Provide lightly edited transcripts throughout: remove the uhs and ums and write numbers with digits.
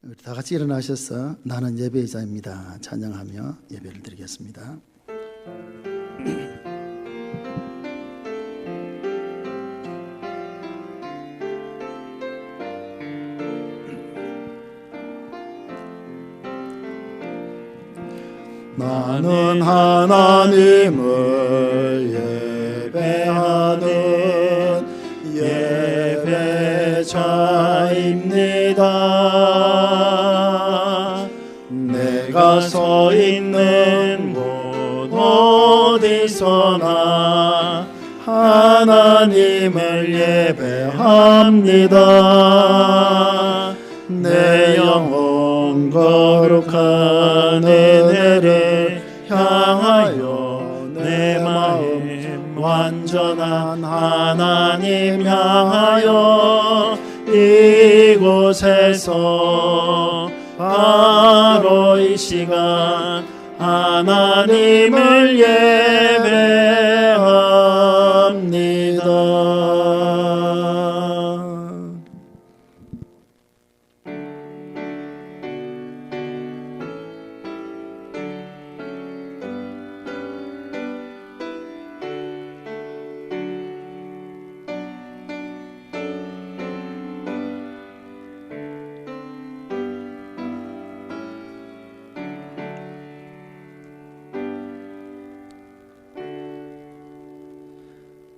우리 다 같이 일어나셔서 나는 예배자입니다 찬양하며 예배를 드리겠습니다. 나는 하나님을 예배하는 예배자입니다. 내가 서 있는 곳 어디서나 하나님을 예배합니다. 내 영혼 거룩한 은혜를 향하여 내 마음 완전한 하나님 향하여 이곳에서 바로 이 시간 하나님을 예배합니다.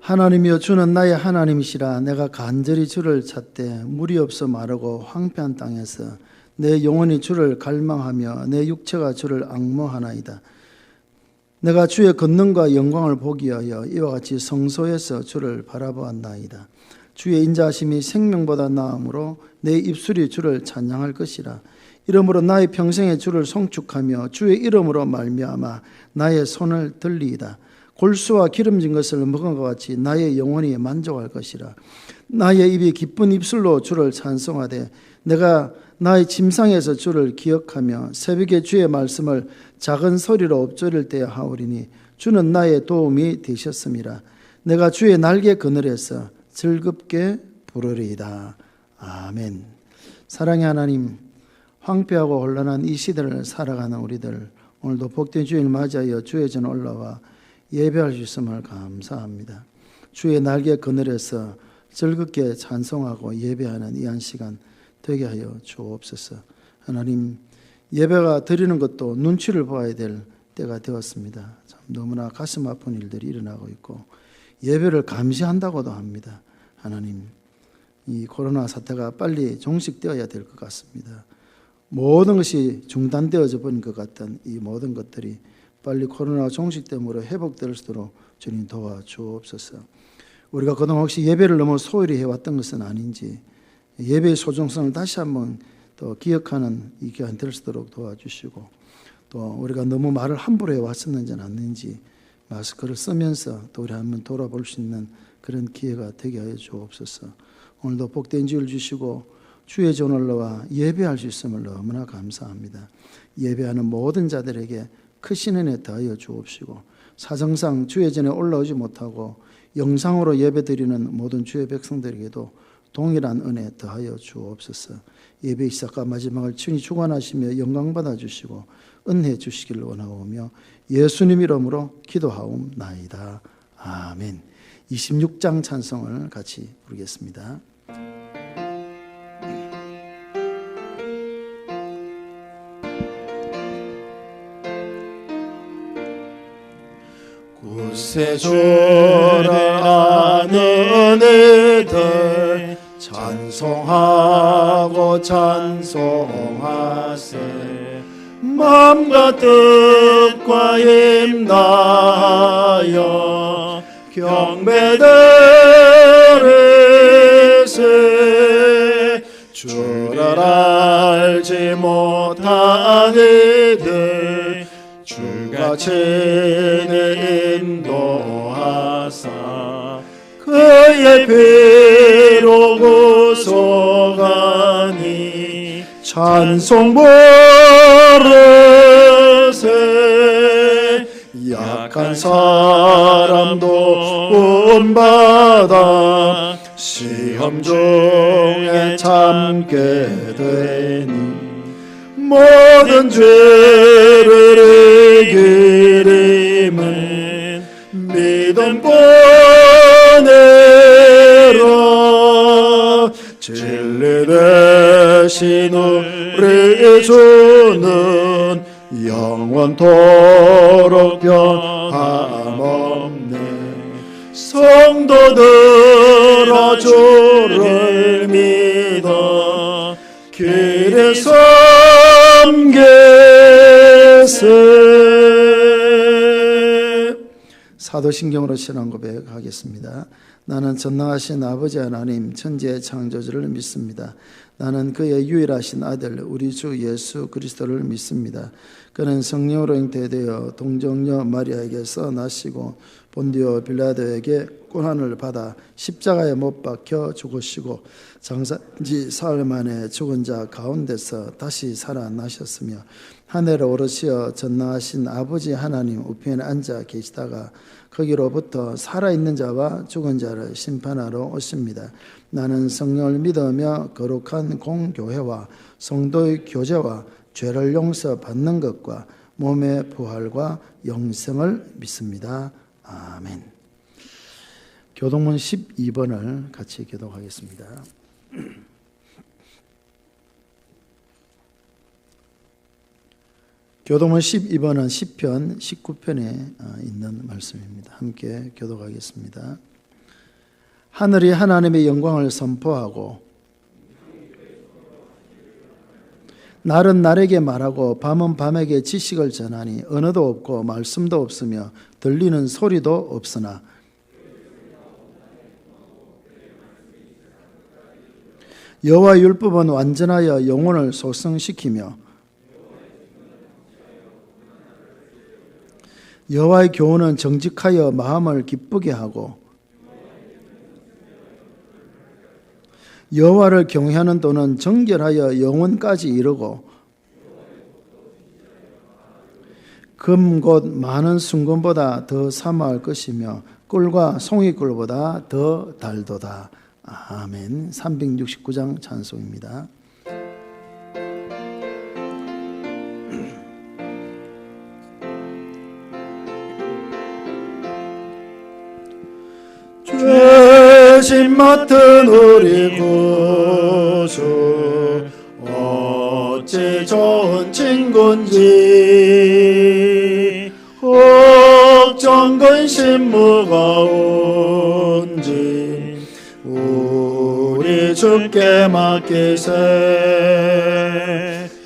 하나님이여 주는 나의 하나님이시라. 내가 간절히 주를 찾되 물이 없어 마르고 황폐한 땅에서 내 영혼이 주를 갈망하며 내 육체가 주를 앙모하나이다. 내가 주의 권능과 영광을 보기 위하여 이와 같이 성소에서 주를 바라보았나이다. 주의 인자하심이 생명보다 나음으로 내 입술이 주를 찬양할 것이라. 이러므로 나의 평생에 주를 송축하며 주의 이름으로 말미암아 나의 손을 들리이다. 골수와 기름진 것을 먹은 것 같이 나의 영혼이 만족할 것이라. 나의 입이 기쁜 입술로 주를 찬송하되 내가 나의 침상에서 주를 기억하며 새벽에 주의 말씀을 작은 소리로 엎조릴 때에 하오리니 주는 나의 도움이 되셨음이라. 내가 주의 날개 그늘에서 즐겁게 부르리이다. 아멘. 사랑의 하나님, 황폐하고 혼란한 이 시대를 살아가는 우리들, 오늘도 복된 주일 맞이하여 주의 전 올라와 예배할 수 있음을 감사합니다. 주의 날개 그늘에서 즐겁게 찬송하고 예배하는 이 한 시간 되게 하여 주옵소서. 하나님, 예배가 드리는 것도 눈치를 봐야 될 때가 되었습니다. 참 너무나 가슴 아픈 일들이 일어나고 있고 예배를 감시한다고도 합니다. 하나님, 이 코로나 사태가 빨리 종식되어야 될 것 같습니다. 모든 것이 중단되어져 버린 것 같던 이 모든 것들이 빨리 코로나 종식됨으로 회복될 수 있도록 주님 도와주옵소서. 우리가 그동안 혹시 예배를 너무 소홀히 해왔던 것은 아닌지 예배의 소중성을 다시 한번 또 기억하는 이 기간 될 수 있도록 도와주시고, 또 우리가 너무 말을 함부로 해왔었는지 아닌지 마스크를 쓰면서 또 우리 한번 돌아볼 수 있는 그런 기회가 되게 하여 주옵소서. 오늘도 복된 주를 주시고 주의 전월로와 예배할 수 있음을 너무나 감사합니다. 예배하는 모든 자들에게 크신 은혜 더하여 주옵시고, 사정상 주의 전에 올라오지 못하고 영상으로 예배드리는 모든 주의 백성들에게도 동일한 은혜 더하여 주옵소서. 예배 시작과 마지막을 친히 주관하시며 영광 받아주시고 은혜 주시기를 원하오며 예수님 이름으로 기도하옵나이다. 아멘. 26장 찬송을 같이 부르겠습니다. 구세주를 아는 이들 찬송하고 찬송하세. 마음과 뜻과 힘다하여 경배드리세. 주를 알지 못한 이들 주가 친히 인도하사 그의 피로 구속하니 찬송 부르세. 약한 사람도 구원받아 시험 중에 참게 되니 모든 죄를 이기림을 믿음고 내라. 진리 되신 우리 주는 영원토록 변함없네. 성도들아 주를 믿어 길에 섬기세. 사도신경으로 신앙 고백하겠습니다. 나는 전능하신 아버지 하나님 천지의 창조주를 믿습니다. 나는 그의 유일하신 아들 우리 주 예수 그리스도를 믿습니다. 그는 성령으로 잉태되어 동정녀 마리아에게서 나시고 본디오 빌라도에게 고난을 받아 십자가에 못 박혀 죽으시고 장사지 사흘 만에 죽은 자 가운데서 다시 살아나셨으며 하늘에 오르시어 전능하신 아버지 하나님 우편에 앉아 계시다가 거기로부터 살아있는 자와 죽은 자를 심판하러 오십니다. 나는 성령을 믿으며 거룩한 공교회와 성도의 교제와 죄를 용서받는 것과 몸의 부활과 영생을 믿습니다. 아멘. 교동문 12번을 같이 교독하겠습니다. 교동문 12번은 시편 19편에 있는 말씀입니다. 함께 교독하겠습니다. 하늘이 하나님의 영광을 선포하고 날은 날에게 말하고 밤은 밤에게 지식을 전하니 언어도 없고 말씀도 없으며 들리는 소리도 없으나 여호와의 율법은 완전하여 영혼을 소성시키며 여호와의 교훈은 정직하여 마음을 기쁘게 하고 여호와를 경외하는 도는 정결하여 영혼까지 이르고 금 곧 많은 순금보다 더 사모할 것이며 꿀과 송이꿀보다 더 달도다. 아멘. 369장 찬송입니다. 죄짐 맡은 우리 구주 어찌 좋은 친구인지 걱정 근심 무거운지 우리 주께 맡기세.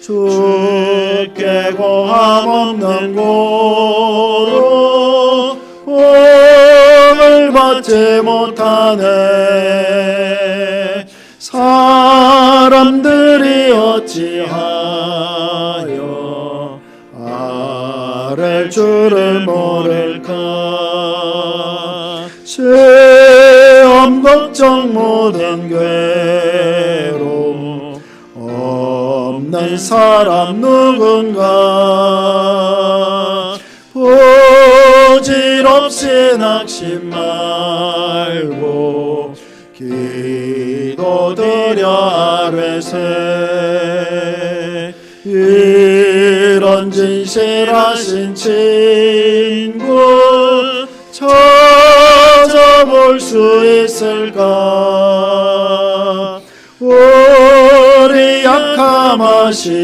주께 고함 없는 고로 받지 못하네. 사람들이 어찌하여 아랠 줄을 모를까. 시험 걱정 모든 괴로움 없는 사람 누군가. 부질없이 낙심 말고 기도드려 아뢰세. 이런 진실하신 친구 찾아볼 수 있을까. 우리 약함 아시오니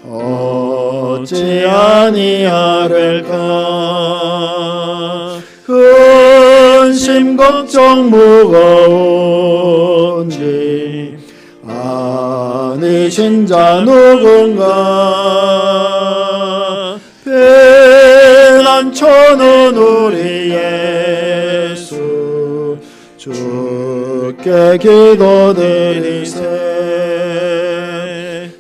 어찌 아니하릴까. 근심 걱정 무거운지 아니신 자 누군가. 피난처는 우리 예수 주께 기도드리세.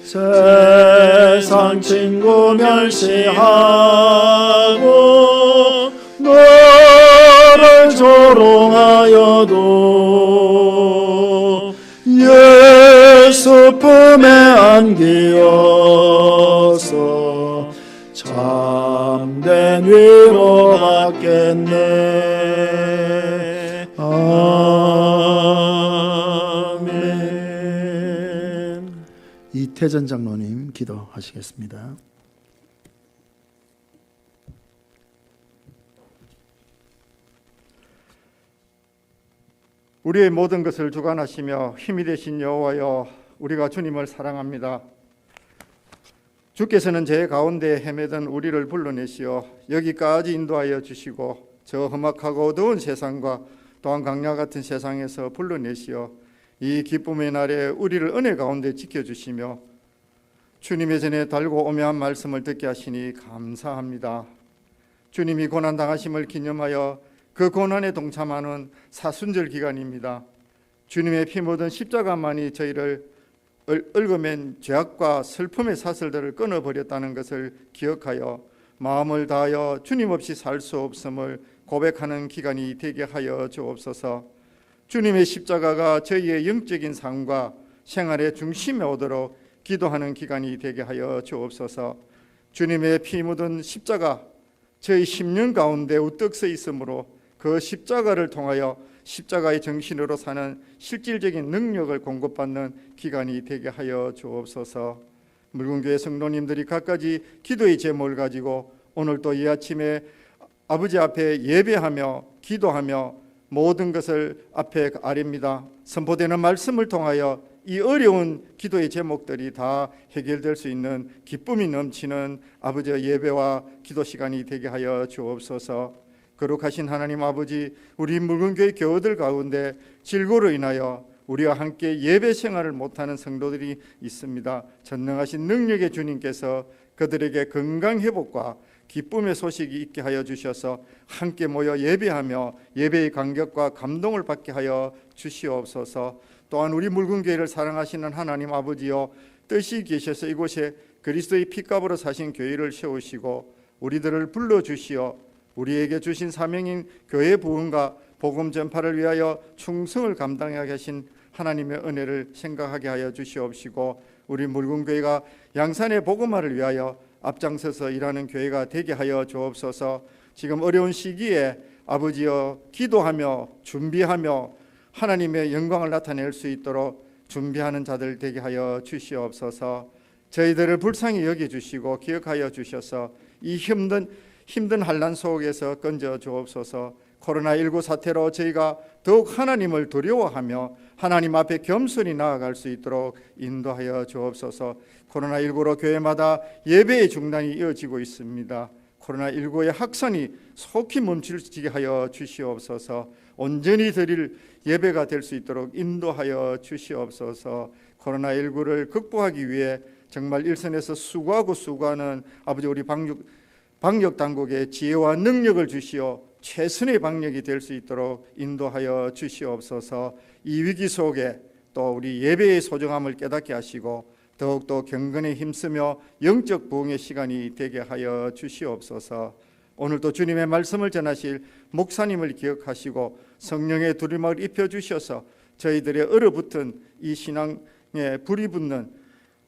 세상 친구 멸시하고 너를 조롱하여도 예수 품에 안기어서 참된 위로 받겠네. 아멘. 이태전 장로님 기도하시겠습니다. 우리의 모든 것을 주관하시며 힘이 되신 여호와여, 우리가 주님을 사랑합니다. 주께서는 제 가운데 헤매던 우리를 불러내시어 여기까지 인도하여 주시고 저 험악하고 어두운 세상과 또한 강야 같은 세상에서 불러내시어 이 기쁨의 날에 우리를 은혜 가운데 지켜주시며 주님의 전에 달고 오묘한 말씀을 듣게 하시니 감사합니다. 주님이 고난당하심을 기념하여 그 고난에 동참하는 사순절 기간입니다. 주님의 피 묻은 십자가만이 저희를 얽어맨 죄악과 슬픔의 사슬들을 끊어버렸다는 것을 기억하여 마음을 다하여 주님 없이 살 수 없음을 고백하는 기간이 되게 하여 주옵소서. 주님의 십자가가 저희의 영적인 삶과 생활의 중심에 오도록 기도하는 기간이 되게 하여 주옵소서. 주님의 피 묻은 십자가 저희 심령 가운데 우뚝 서 있으므로 그 십자가를 통하여 십자가의 정신으로 사는 실질적인 능력을 공급받는 기간이 되게 하여 주옵소서. 묽은교회 성도님들이 각가지 기도의 제목을 가지고 오늘 또 이 아침에 아버지 앞에 예배하며 기도하며 모든 것을 앞에 아립니다. 선포되는 말씀을 통하여 이 어려운 기도의 제목들이 다 해결될 수 있는 기쁨이 넘치는 아버지의 예배와 기도 시간이 되게 하여 주옵소서. 거룩하신 하나님 아버지, 우리 묽은교회 교우들 가운데 질고로 인하여 우리와 함께 예배 생활을 못하는 성도들이 있습니다. 전능하신 능력의 주님께서 그들에게 건강 회복과 기쁨의 소식이 있게 하여 주셔서 함께 모여 예배하며 예배의 감격과 감동을 받게 하여 주시옵소서. 또한 우리 묽은교회를 사랑하시는 하나님 아버지여, 뜻이 계셔서 이곳에 그리스도의 피값으로 사신 교회를 세우시고 우리들을 불러주시어 우리에게 주신 사명인 교회 부흥과 복음 전파를 위하여 충성을 감당하게 하신 하나님의 은혜를 생각하게 하여 주시옵시고 우리 묽은교회가 양산의 복음화를 위하여 앞장서서 일하는 교회가 되게 하여 주옵소서. 지금 어려운 시기에 아버지여 기도하며 준비하며 하나님의 영광을 나타낼 수 있도록 준비하는 자들 되게 하여 주시옵소서. 저희들을 불쌍히 여겨주시고 기억하여 주셔서 이 힘든 환난 속에서 건져 주옵소서. 코로나19 사태로 저희가 더욱 하나님을 두려워하며 하나님 앞에 겸손히 나아갈 수 있도록 인도하여 주옵소서. 코로나19로 교회마다 예배의 중단이 이어지고 있습니다. 코로나19의 확산이 속히 멈추게 하여 주시옵소서. 온전히 드릴 예배가 될 수 있도록 인도하여 주시옵소서. 코로나19를 극복하기 위해 정말 일선에서 수고하는 아버지 우리 방역 당국의 지혜와 능력을 주시어 최선의 방역이 될 수 있도록 인도하여 주시옵소서. 이 위기 속에 또 우리 예배의 소중함을 깨닫게 하시고 더욱더 경건에 힘쓰며 영적 부흥의 시간이 되게 하여 주시옵소서. 오늘도 주님의 말씀을 전하실 목사님을 기억하시고 성령의 두림을 입혀주셔서 저희들의 얼어붙은 이 신앙에 불이 붙는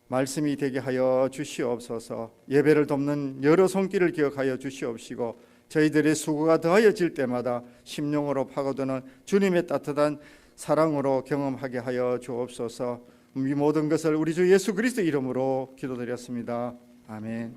말씀이 되게 하여 주시옵소서. 예배를 돕는 여러 손길을 기억하여 주시옵시고 저희들의 수고가 더하여질 때마다 심령으로 파고드는 주님의 따뜻한 사랑으로 경험하게 하여 주옵소서. 이 모든 것을 우리 주 예수 그리스도 이름으로 기도드렸습니다. 아멘.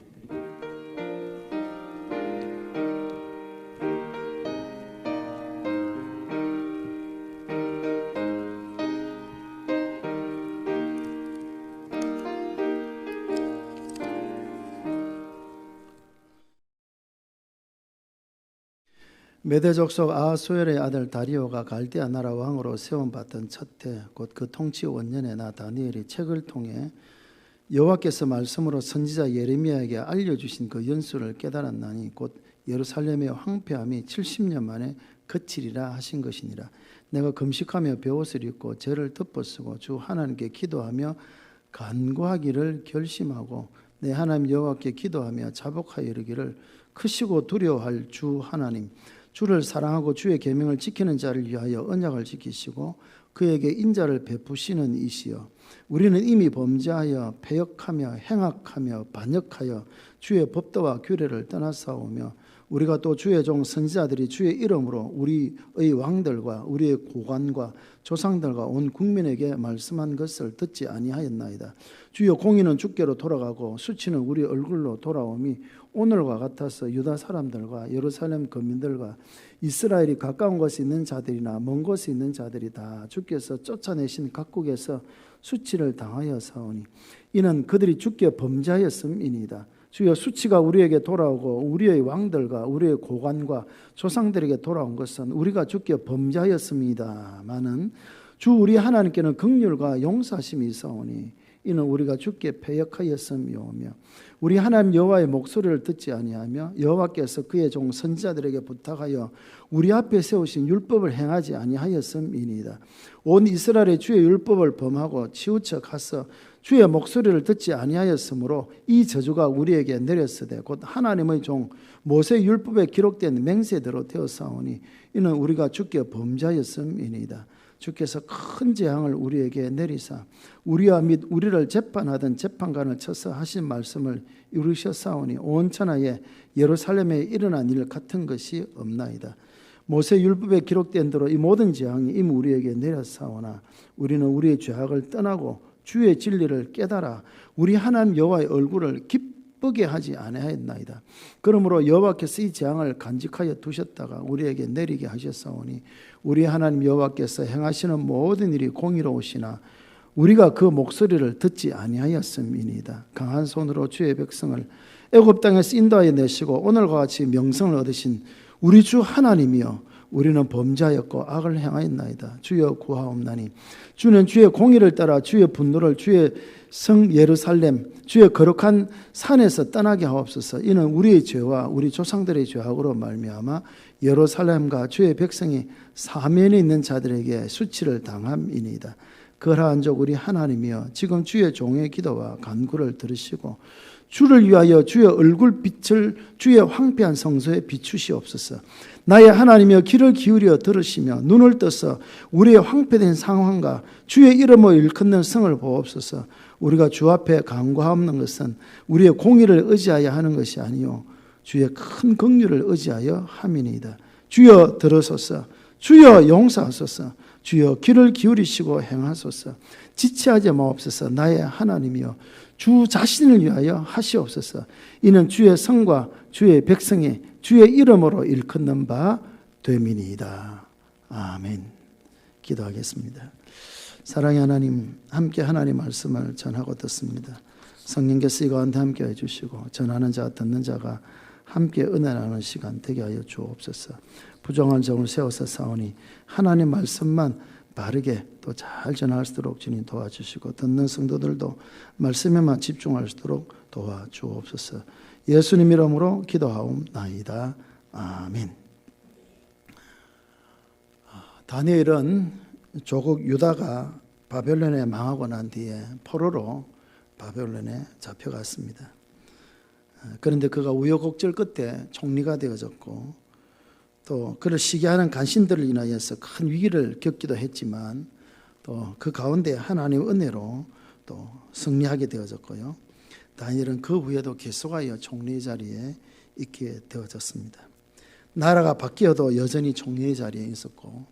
메대 족속 아하수엘의 아들 다리오가 갈대아 나라 왕으로 세움받던 첫 해 곧 그 통치 원년에 나 다니엘이 책을 통해 여호와께서 말씀으로 선지자 예레미야에게 알려주신 그 연수를 깨달았나니 곧 예루살렘의 황폐함이 70년 만에 그치리라 하신 것이니라. 내가 금식하며 베옷을 입고 죄를 덮어쓰고 주 하나님께 기도하며 간구하기를 결심하고 내 하나님 여호와께 기도하며 자복하여 이르기를 크시고 두려워할 주 하나님, 주를 사랑하고 주의 계명을 지키는 자를 위하여 언약을 지키시고 그에게 인자를 베푸시는 이시여, 우리는 이미 범죄하여 패역하며 행악하며 반역하여 주의 법도와 규례를 떠나싸우며 우리가 또 주의 종 선지자들이 주의 이름으로 우리의 왕들과 우리의 고관과 조상들과 온 국민에게 말씀한 것을 듣지 아니하였나이다. 주여 공의는 주께로 돌아가고 수치는 우리 얼굴로 돌아옴이 오늘과 같아서 유다 사람들과 예루살렘 거민들과 이스라엘이 가까운 곳에 있는 자들이나 먼 곳에 있는 자들이 다 주께서 쫓아내신 각국에서 수치를 당하여 사오니 이는 그들이 주께 범죄하였음이니이다. 주여 수치가 우리에게 돌아오고 우리의 왕들과 우리의 고관과 조상들에게 돌아온 것은 우리가 주께 범죄하였습니다마는 주 우리 하나님께는 긍휼과 용서하심이 있사오니 이는 우리가 주께 패역하였음이오며 우리 하나님 여호와의 목소리를 듣지 아니하며 여호와께서 그의 종 선지자들에게 부탁하여 우리 앞에 세우신 율법을 행하지 아니하였음이니이다. 온 이스라엘의 주의 율법을 범하고 치우쳐 가서 주의 목소리를 듣지 아니하였으므로 이 저주가 우리에게 내렸으되 곧 하나님의 종 모세 율법에 기록된 맹세대로 되었사오니 이는 우리가 주께 범죄하였음이니이다. 주께서 큰 재앙을 우리에게 내리사 우리와 및 우리를 재판하던 재판관을 쳐서 하신 말씀을 이루셨사오니 온 천하에 예루살렘에 일어난 일 같은 것이 없나이다. 모세 율법에 기록된 대로 이 모든 재앙이 이미 우리에게 내렸사오나 우리는 우리의 죄악을 떠나고 주의 진리를 깨달아 우리 하나님 여호와의 얼굴을 기쁘게 하지 아니하였나이다. 그러므로 여호와께서 이 재앙을 간직하여 두셨다가 우리에게 내리게 하셨사오니 우리 하나님 여호와께서 행하시는 모든 일이 공의로우시나 우리가 그 목소리를 듣지 아니하였음이니이다. 강한 손으로 주의 백성을 애굽 땅에서 인도하여 내시고 오늘과 같이 명성을 얻으신 우리 주 하나님이여 우리는 범죄하였고 악을 행하였나이다. 주여 구하옵나니 주는 주의 공의를 따라 주의 분노를 주의 성 예루살렘 주의 거룩한 산에서 떠나게 하옵소서. 이는 우리의 죄와 우리 조상들의 죄악으로 말미암아 예루살렘과 주의 백성이 사면에 있는 자들에게 수치를 당함이니이다. 그러한즉 우리 하나님이여 지금 주의 종의 기도와 간구를 들으시고 주를 위하여 주의 얼굴빛을 주의 황폐한 성소에 비추시옵소서. 나의 하나님이여 귀를 기울여 들으시며 눈을 떠서 우리의 황폐된 상황과 주의 이름을 일컫는 성을 보옵소서. 우리가 주 앞에 간구하옵는 것은 우리의 공의를 의지하여 하는 것이 아니요 주의 큰 긍휼을 의지하여 함이니이다. 주여 들으소서. 주여 용서하소서. 주여 귀를 기울이시고 행하소서. 지체하지 마옵소서. 나의 하나님이여 주 자신을 위하여 하시옵소서. 이는 주의 성과 주의 백성이 주의 이름으로 일컫는 바 됨이니이다. 아멘. 기도하겠습니다. 사랑의 하나님, 함께 하나님 말씀을 전하고 듣습니다. 성령께서 이 가운데 함께 해주시고 전하는 자 듣는 자가 함께 은혜 나누는 시간 되게 하여 주옵소서. 부정한 정을 세워서 싸우니 하나님 말씀만 바르게 또 잘 전할 수 있도록 주님 도와주시고 듣는 성도들도 말씀에만 집중할 수 있도록 도와주옵소서. 예수님 이름으로 기도하옵나이다. 아멘. 다니엘은 조국 유다가 바벨론에 망하고 난 뒤에 포로로 바벨론에 잡혀갔습니다. 그런데 그가 우여곡절 끝에 총리가 되어졌고 또 그를 시기하는 간신들을 인하여서 큰 위기를 겪기도 했지만 또 그 가운데 하나님의 은혜로 또 승리하게 되어졌고요. 다니엘은 그 후에도 계속하여 총리의 자리에 있게 되어졌습니다. 나라가 바뀌어도 여전히 총리의 자리에 있었고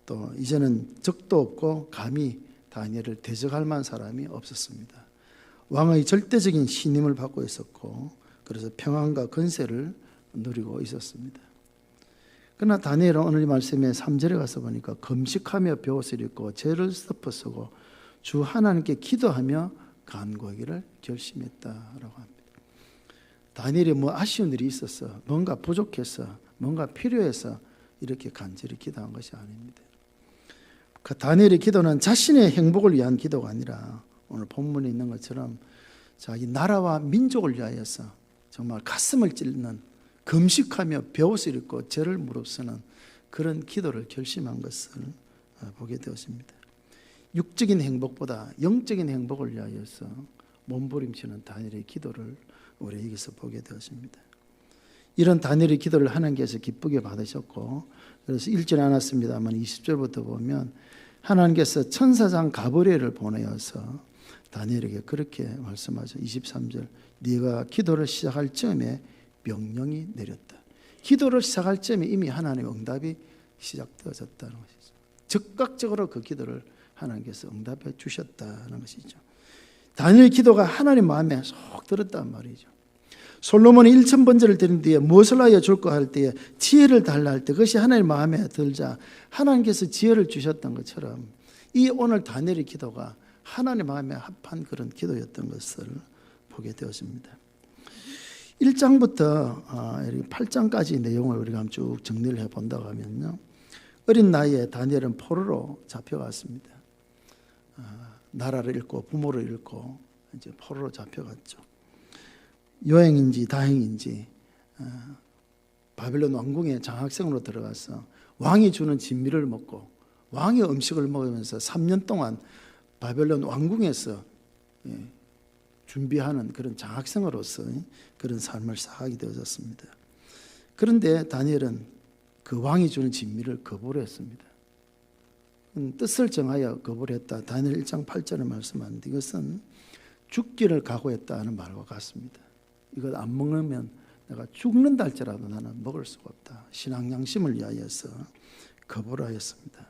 또 이제는 적도 없고 감히 다니엘을 대적할 만한 사람이 없었습니다. 왕의 절대적인 신임을 받고 있었고 그래서 평안과 건세를 누리고 있었습니다. 그러나 다니엘은 오늘 이 말씀에 3절에 가서 보니까 금식하며 벼옷을 입고 죄를 덮어쓰고 주 하나님께 기도하며 간구하기를 결심했다라고 합니다. 다니엘이 뭐 아쉬운 일이 있어서 뭔가 부족해서 뭔가 필요해서 이렇게 간절히 기도한 것이 아닙니다. 그 다니엘의 기도는 자신의 행복을 위한 기도가 아니라 오늘 본문에 있는 것처럼 자기 나라와 민족을 위하여서 정말 가슴을 찔는 금식하며 벼옷을 입고 죄를 무릅쓰는 그런 기도를 결심한 것을 보게 되었습니다. 육적인 행복보다 영적인 행복을 위하여서 몸부림치는 다니엘의 기도를 우리 여기서 보게 되었습니다. 이런 다니엘의 기도를 하나님께서 기쁘게 받으셨고 그래서 읽지는 않았습니다만 20절부터 보면 하나님께서 천사장 가브리엘을 보내어서 다니엘에게 그렇게 말씀하죠. 23절 네가 기도를 시작할 즈음에 명령이 내렸다. 기도를 시작할 점에 이미 하나님의 응답이 시작되어졌다는 것이죠. 즉각적으로 그 기도를 하나님께서 응답해 주셨다는 것이죠. 다니엘의 기도가 하나님 마음에 쏙 들었단 말이죠. 솔로몬이 1000번제를 드린 뒤에 무엇을 하여 줄까 할 때에 지혜를 달라 할 때 그것이 하나님 마음에 들자 하나님께서 지혜를 주셨던 것처럼 이 오늘 다니엘의 기도가 하나님 마음에 합한 그런 기도였던 것을 보게 되었습니다. 1장부터 8장까지 내용을 우리가 한번 쭉 정리를 해본다고 하면요, 어린 나이에 다니엘은 포로로 잡혀갔습니다. 나라를 잃고 부모를 잃고 이제 포로로 잡혀갔죠. 요행인지 다행인지 바벨론 왕궁의 장학생으로 들어가서 왕이 주는 진미를 먹고 왕의 음식을 먹으면서 3년 동안 바벨론 왕궁에서 준비하는 그런 장학생으로서 그런 삶을 살아가게 되어졌습니다. 그런데 다니엘은 그 왕이 주는 진미를 거부를 했습니다. 뜻을 정하여 거부를 했다. 다니엘 1장 8절에 말씀하는데 이것은 죽기를 각오했다 하는 말과 같습니다. 이걸 안 먹으면 내가 죽는다 할지라도 나는 먹을 수가 없다. 신앙 양심을 위하여서 거부를 하였습니다.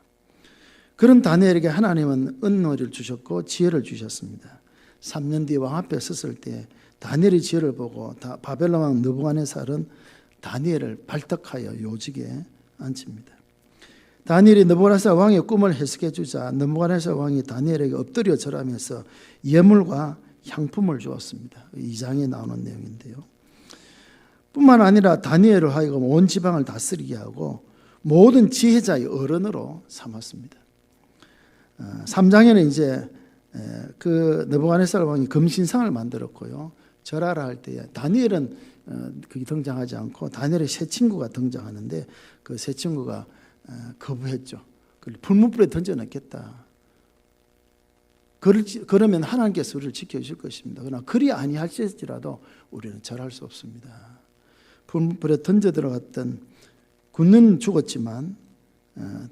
그런 다니엘에게 하나님은 은혜를 주셨고 지혜를 주셨습니다. 3년 뒤에 왕 앞에 섰을 때 다니엘의 지혜를 보고 바벨론 왕 느부갓네살은 다니엘을 발탁하여 요직에 앉힙니다. 다니엘이 느부갓네살 왕의 꿈을 해석해 주자 느부갓네살 왕이 다니엘에게 엎드려 절하면서 예물과 향품을 주었습니다. 2장에 나오는 내용인데요. 뿐만 아니라 다니엘을 하여금 온 지방을 다스리게 하고 모든 지혜자의 어른으로 삼았습니다. 3장에는 이제 그 느부갓네살 왕이 금신상을 만들었고요. 절하라 할 때에 다니엘은 그게 등장하지 않고 다니엘의 세 친구가 등장하는데 그 세 친구가 거부했죠. 풀무불에 던져넣겠다. 그러면 하나님께서 우리를 지켜주실 것입니다. 그러나 그리 아니할지라도 우리는 절할 수 없습니다. 풀무불에 던져 들어갔던 군은 죽었지만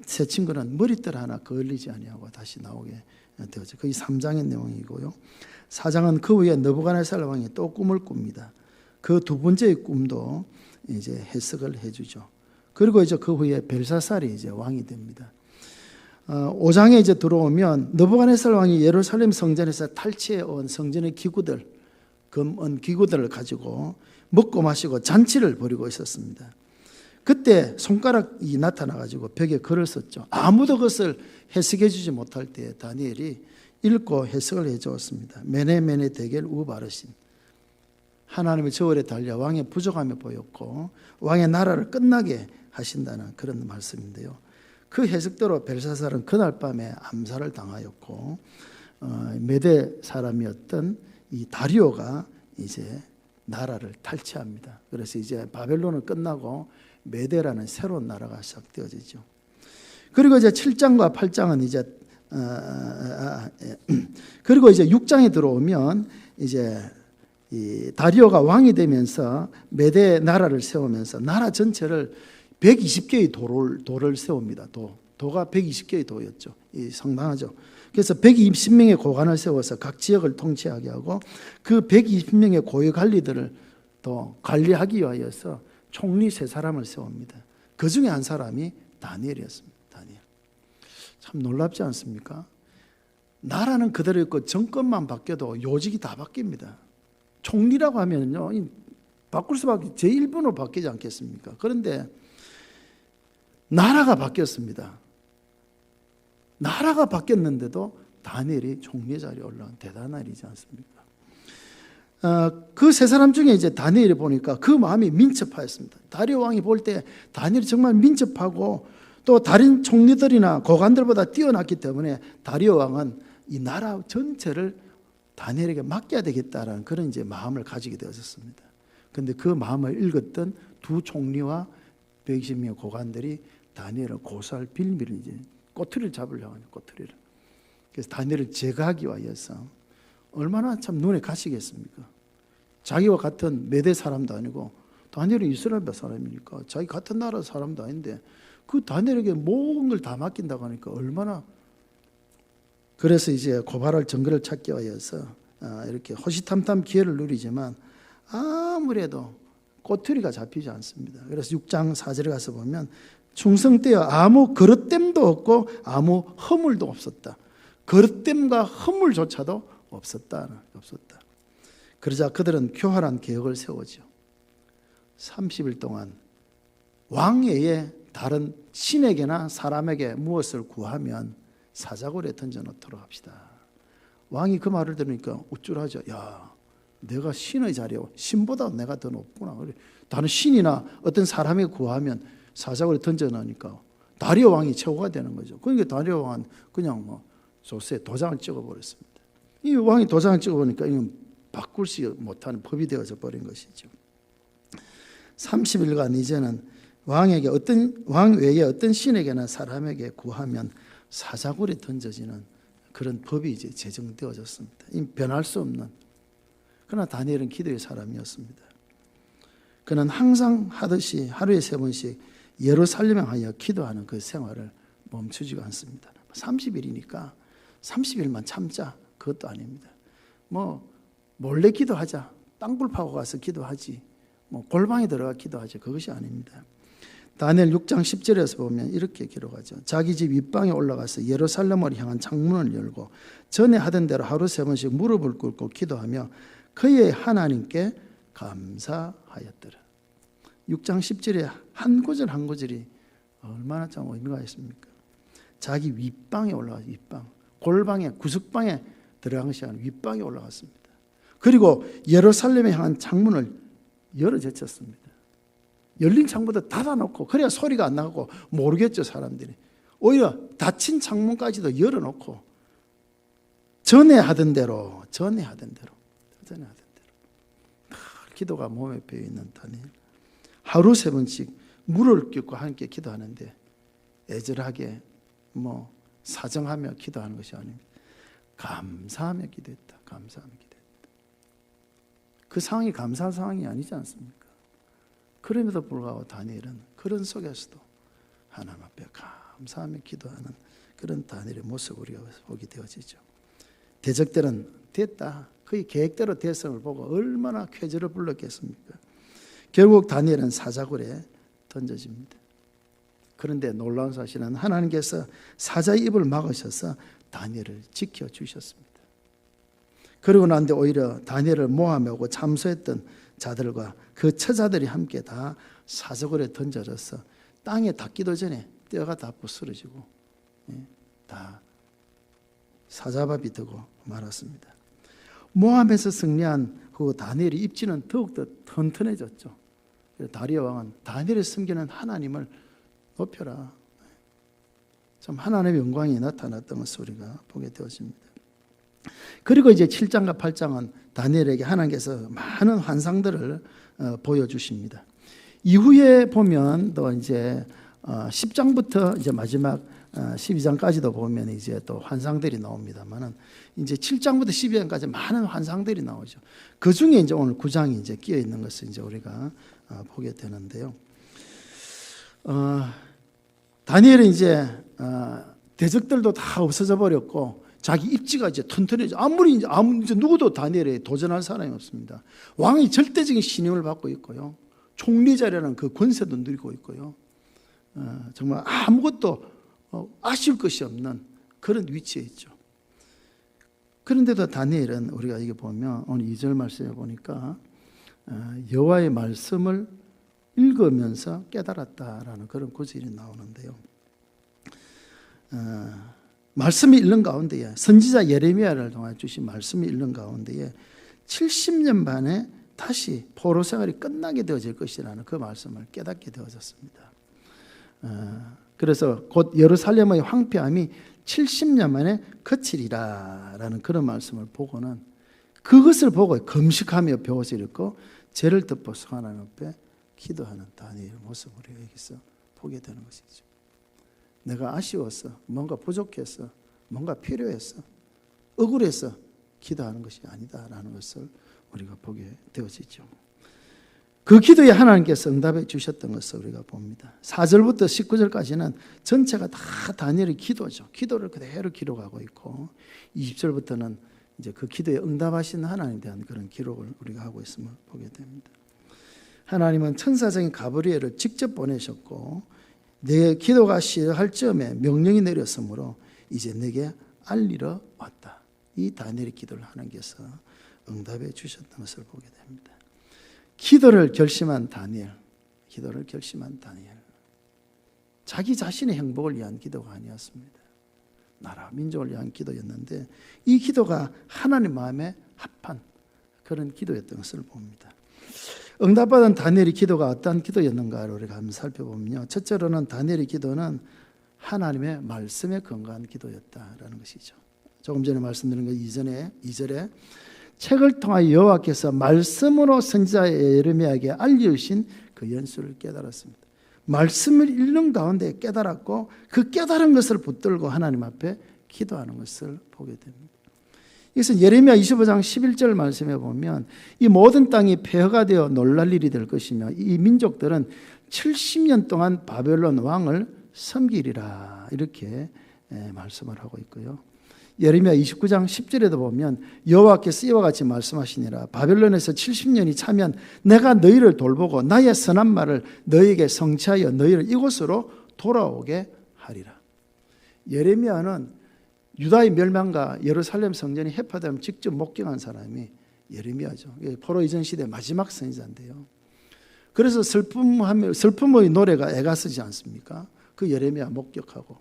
세 친구는 머리털 하나 걸리지 아니하고 다시 나오게 되었죠. 그게 3장의 내용이고요. 4장은 그 후에 느부갓네살 왕이 또 꿈을 꿉니다. 그 두 번째의 꿈도 이제 해석을 해주죠. 그리고 이제 그 후에 벨사살이 이제 왕이 됩니다. 5장에 이제 들어오면 느부갓네살 왕이 예루살렘 성전에서 탈취해 온 성전의 기구들, 금은 기구들을 가지고 먹고 마시고 잔치를 벌이고 있었습니다. 그때 손가락이 나타나가지고 벽에 글을 썼죠. 아무도 그것을 해석해 주지 못할 때 다니엘이 읽고 해석을 해주었습니다. 메네 데겔 우바르신, 하나님의 저울에 달려 왕의 부족함이 보였고 왕의 나라를 끝나게 하신다는 그런 말씀인데요. 그 해석대로 벨사살은 그날 밤에 암살을 당하였고 메대 사람이었던 이 다리오가 이제 나라를 탈취합니다. 그래서 이제 바벨론은 끝나고 메대라는 새로운 나라가 시작되어지죠. 그리고 이제 7장과 8장은 이제 그리고 이제 6장에 들어오면 이제 이 다리오가 왕이 되면서 메대 나라를 세우면서 나라 전체를 120개의 도를 세웁니다. 도가 120개의 도였죠. 상당하죠. 그래서 120명의 고관을 세워서 각 지역을 통치하게 하고 그 120명의 고위 관리들을 또 관리하기 위하여서 총리 3사람을 세웁니다. 그 중에 한 사람이 다니엘이었습니다. 다니엘. 참 놀랍지 않습니까? 나라는 그대로 있고 정권만 바뀌어도 요직이 다 바뀝니다. 총리라고 하면요, 바꿀 수밖에 제1번으로 바뀌지 않겠습니까? 그런데 나라가 바뀌었습니다. 나라가 바뀌었는데도 다니엘이 총리 자리에 올라온 대단한 일이지 않습니까? 그 3사람 중에 이제 다니엘이 보니까 그 마음이 민첩하였습니다. 다리오 왕이 볼 때 다니엘이 정말 민첩하고 또 다른 총리들이나 고관들보다 뛰어났기 때문에 다리오 왕은 이 나라 전체를 다니엘에게 맡겨야 되겠다라는 그런 이제 마음을 가지게 되었습니다. 그런데 그 마음을 읽었던 두 총리와 120명의 고관들이 다니엘을 고소할 빌미를 이제 꼬투리를 잡으려고 하는 꼬투리를. 그래서 다니엘을 제거하기 위해서 얼마나 참 눈에 가시겠습니까? 자기와 같은 메대 사람도 아니고 다니엘은 이스라엘 사람이니까 자기 같은 나라 사람도 아닌데 그 다니엘에게 모든 걸 다 맡긴다고 하니까 얼마나. 그래서 이제 고발할 증거를 찾기 위해서 이렇게 호시탐탐 기회를 누리지만 아무래도 꼬투리가 잡히지 않습니다. 그래서 6장 4절에 가서 보면 충성되어 아무 그릇됨도 없고 아무 허물도 없었다. 그릇됨과 허물조차도 없었다. 그러자 그들은 교활한 계획을 세우죠. 30일 동안 왕외에 다른 신에게나 사람에게 무엇을 구하면 사자굴에 던져놓도록 합시다. 왕이 그 말을 들으니까 우쭐하죠. 야, 내가 신의 자리에 신보다 내가 더 높구나. 다른 신이나 어떤 사람에게 구하면 사자굴에 던져놓으니까 다리오 왕이 최고가 되는 거죠. 그러니까 다리오 왕은 그냥 조세 도장을 찍어버렸습니다. 이 왕이 도장을 찍어보니까 이건 바꿀 수 못하는 법이 되어져 버린 것이죠. 30일간 이제는 왕 외에 어떤 신에게나 사람에게 구하면 사자굴에 던져지는 그런 법이 이제 제정되어졌습니다. 변할 수 없는. 그러나 다니엘은 기도의 사람이었습니다. 그는 항상 하듯이 하루에 3번씩 예루살렘에 하여 기도하는 그 생활을 멈추지가 않습니다. 30일이니까 30일만 참자, 그것도 아닙니다. 몰래 기도하자, 땅굴 파고 가서 기도하지, 골방에 들어가 기도하지, 그것이 아닙니다. 다니엘 6장 10절에서 보면 이렇게 기록하죠. 자기 집 윗방에 올라가서 예루살렘을 향한 창문을 열고 전에 하던 대로 하루 3번씩 무릎을 꿇고 기도하며 그의 하나님께 감사하였더라. 6장 10절에 한 구절 한 구절이 얼마나 참 의미가 있습니까? 자기 윗방에 올라가서 윗방, 골방에 구석방에 들어간 것이 아니라 윗방에 올라갔습니다. 그리고 예루살렘에 향한 창문을 열어 제쳤습니다. 열린 창문도 닫아놓고, 그래야 소리가 안 나고 모르겠죠, 사람들이. 오히려 닫힌 창문까지도 열어놓고 전에 하던 대로 기도가 몸에 배어있는 다니엘. 하루 3번씩 물을 깃고 함께 기도하는데 애절하게 사정하며 기도하는 것이 아닙니다. 감사하며 기도했다. 그 상황이 감사한 상황이 아니지 않습니까? 그럼에도 불구하고 다니엘은 그런 속에서도 하나님 앞에 감사하며 기도하는 그런 다니엘의 모습을 우리가 보게 되어지죠. 대적들은 됐다, 그의 계획대로 됐음을 보고 얼마나 쾌재를 불렀겠습니까? 결국 다니엘은 사자굴에 던져집니다. 그런데 놀라운 사실은 하나님께서 사자의 입을 막으셔서 다니엘을 지켜주셨습니다. 그러고 난 뒤에 오히려 다니엘을 모함하고 참소했던 자들과 그 처자들이 함께 다 사자굴에 던져져서 땅에 닿기도 전에 뼈가 다 부스러지고 다 사자밥이 되고 말았습니다. 모함에서 승리한 그 다니엘의 입지는 더욱더 튼튼해졌죠. 다리오 왕은 다니엘을 섬기는 하나님을 높여라, 참 하나님의 영광이 나타났던 것을 우리가 보게 되었습니다. 그리고 이제 7장과 8장은 다니엘에게 하나님께서 많은 환상들을 보여주십니다. 이후에 보면 또 이제 10장부터 이제 마지막 12장까지도 보면 이제 또 환상들이 나옵니다만은 이제 7장부터 12장까지 많은 환상들이 나오죠. 그 중에 이제 오늘 9장이 이제 끼어 있는 것을 이제 우리가 보게 되는데요. 다니엘은 이제 대적들도 다 없어져 버렸고 자기 입지가 이제 튼튼해져. 아무리 이제 누구도 다니엘에 도전할 사람이 없습니다. 왕이 절대적인 신임을 받고 있고요. 총리자라는 그 권세도 누리고 있고요. 정말 아무것도 아쉬울 것이 없는 그런 위치에 있죠. 그런데도 다니엘은 우리가 이게 보면 오늘 2절 말씀에 보니까 여호와의 말씀을 읽으면서 깨달았다라는 그런 구절이 나오는데요. 말씀이 읽는 가운데에 선지자 예레미야를 통해 주신 말씀이 읽는 가운데에 70년 만에 다시 포로 생활이 끝나게 되어질 것이라는 그 말씀을 깨닫게 되어졌습니다. 그래서 곧 예루살렘의 황폐함이 70년 만에 그치리라라는 그런 말씀을 보고는 그것을 보고 금식하며 벼옷을 입고 죄를 덮어서 하나님 앞에 기도하는 다니엘의 모습을 우리가 여기서 보게 되는 것이죠. 내가 아쉬웠어, 뭔가 부족했어, 뭔가 필요했어, 억울해서 기도하는 것이 아니다라는 것을 우리가 보게 되어지죠. 그 기도에 하나님께서 응답해 주셨던 것을 우리가 봅니다. 4절부터 19절까지는 전체가 다 다니엘의 기도죠. 기도를 그대로 기록하고 있고 20절부터는 이제 그 기도에 응답하신 하나님에 대한 그런 기록을 우리가 하고 있음을 보게 됩니다. 하나님은 천사장인 가브리엘을 직접 보내셨고 내 기도가 시작할 즈음에 명령이 내렸으므로 이제 내게 알리러 왔다. 이 다니엘의 기도를 하나님께서 응답해 주셨던 것을 보게 됩니다. 기도를 결심한 다니엘, 기도를 결심한 다니엘. 자기 자신의 행복을 위한 기도가 아니었습니다. 나라 민족을 위한 기도였는데 이 기도가 하나님 마음에 합한 그런 기도였던 것을 봅니다. 응답받은 다니엘의 기도가 어떠한 기도였는가를 우리가 한번 살펴보면요, 첫째로는 다니엘의 기도는 하나님의 말씀에 근거한 기도였다라는 것이죠. 조금 전에 말씀드린 것 2절에 책을 통하여 여호와께서 말씀으로 선지자 예레미야에게 알려주신 그 연수를 깨달았습니다. 말씀을 읽는 가운데 깨달았고 그 깨달은 것을 붙들고 하나님 앞에 기도하는 것을 보게 됩니다. 이것은 예레미야 25장 11절 말씀에 보면 이 모든 땅이 폐허가 되어 놀랄 일이 될 것이며 이 민족들은 70년 동안 바벨론 왕을 섬기리라 이렇게 말씀을 하고 있고요. 예레미야 29장 10절에도 보면 여호와께서 이와 같이 말씀하시니라 바벨론에서 70년이 차면 내가 너희를 돌보고 나의 선한 말을 너희에게 성취하여 너희를 이곳으로 돌아오게 하리라. 예레미야는 유다의 멸망과 예루살렘 성전이 해파되면 직접 목격한 사람이 예레미야죠. 포로 이전 시대 마지막 선지자인데요. 그래서 슬픔의 노래가 애가 쓰지 않습니까? 그 예레미야 목격하고.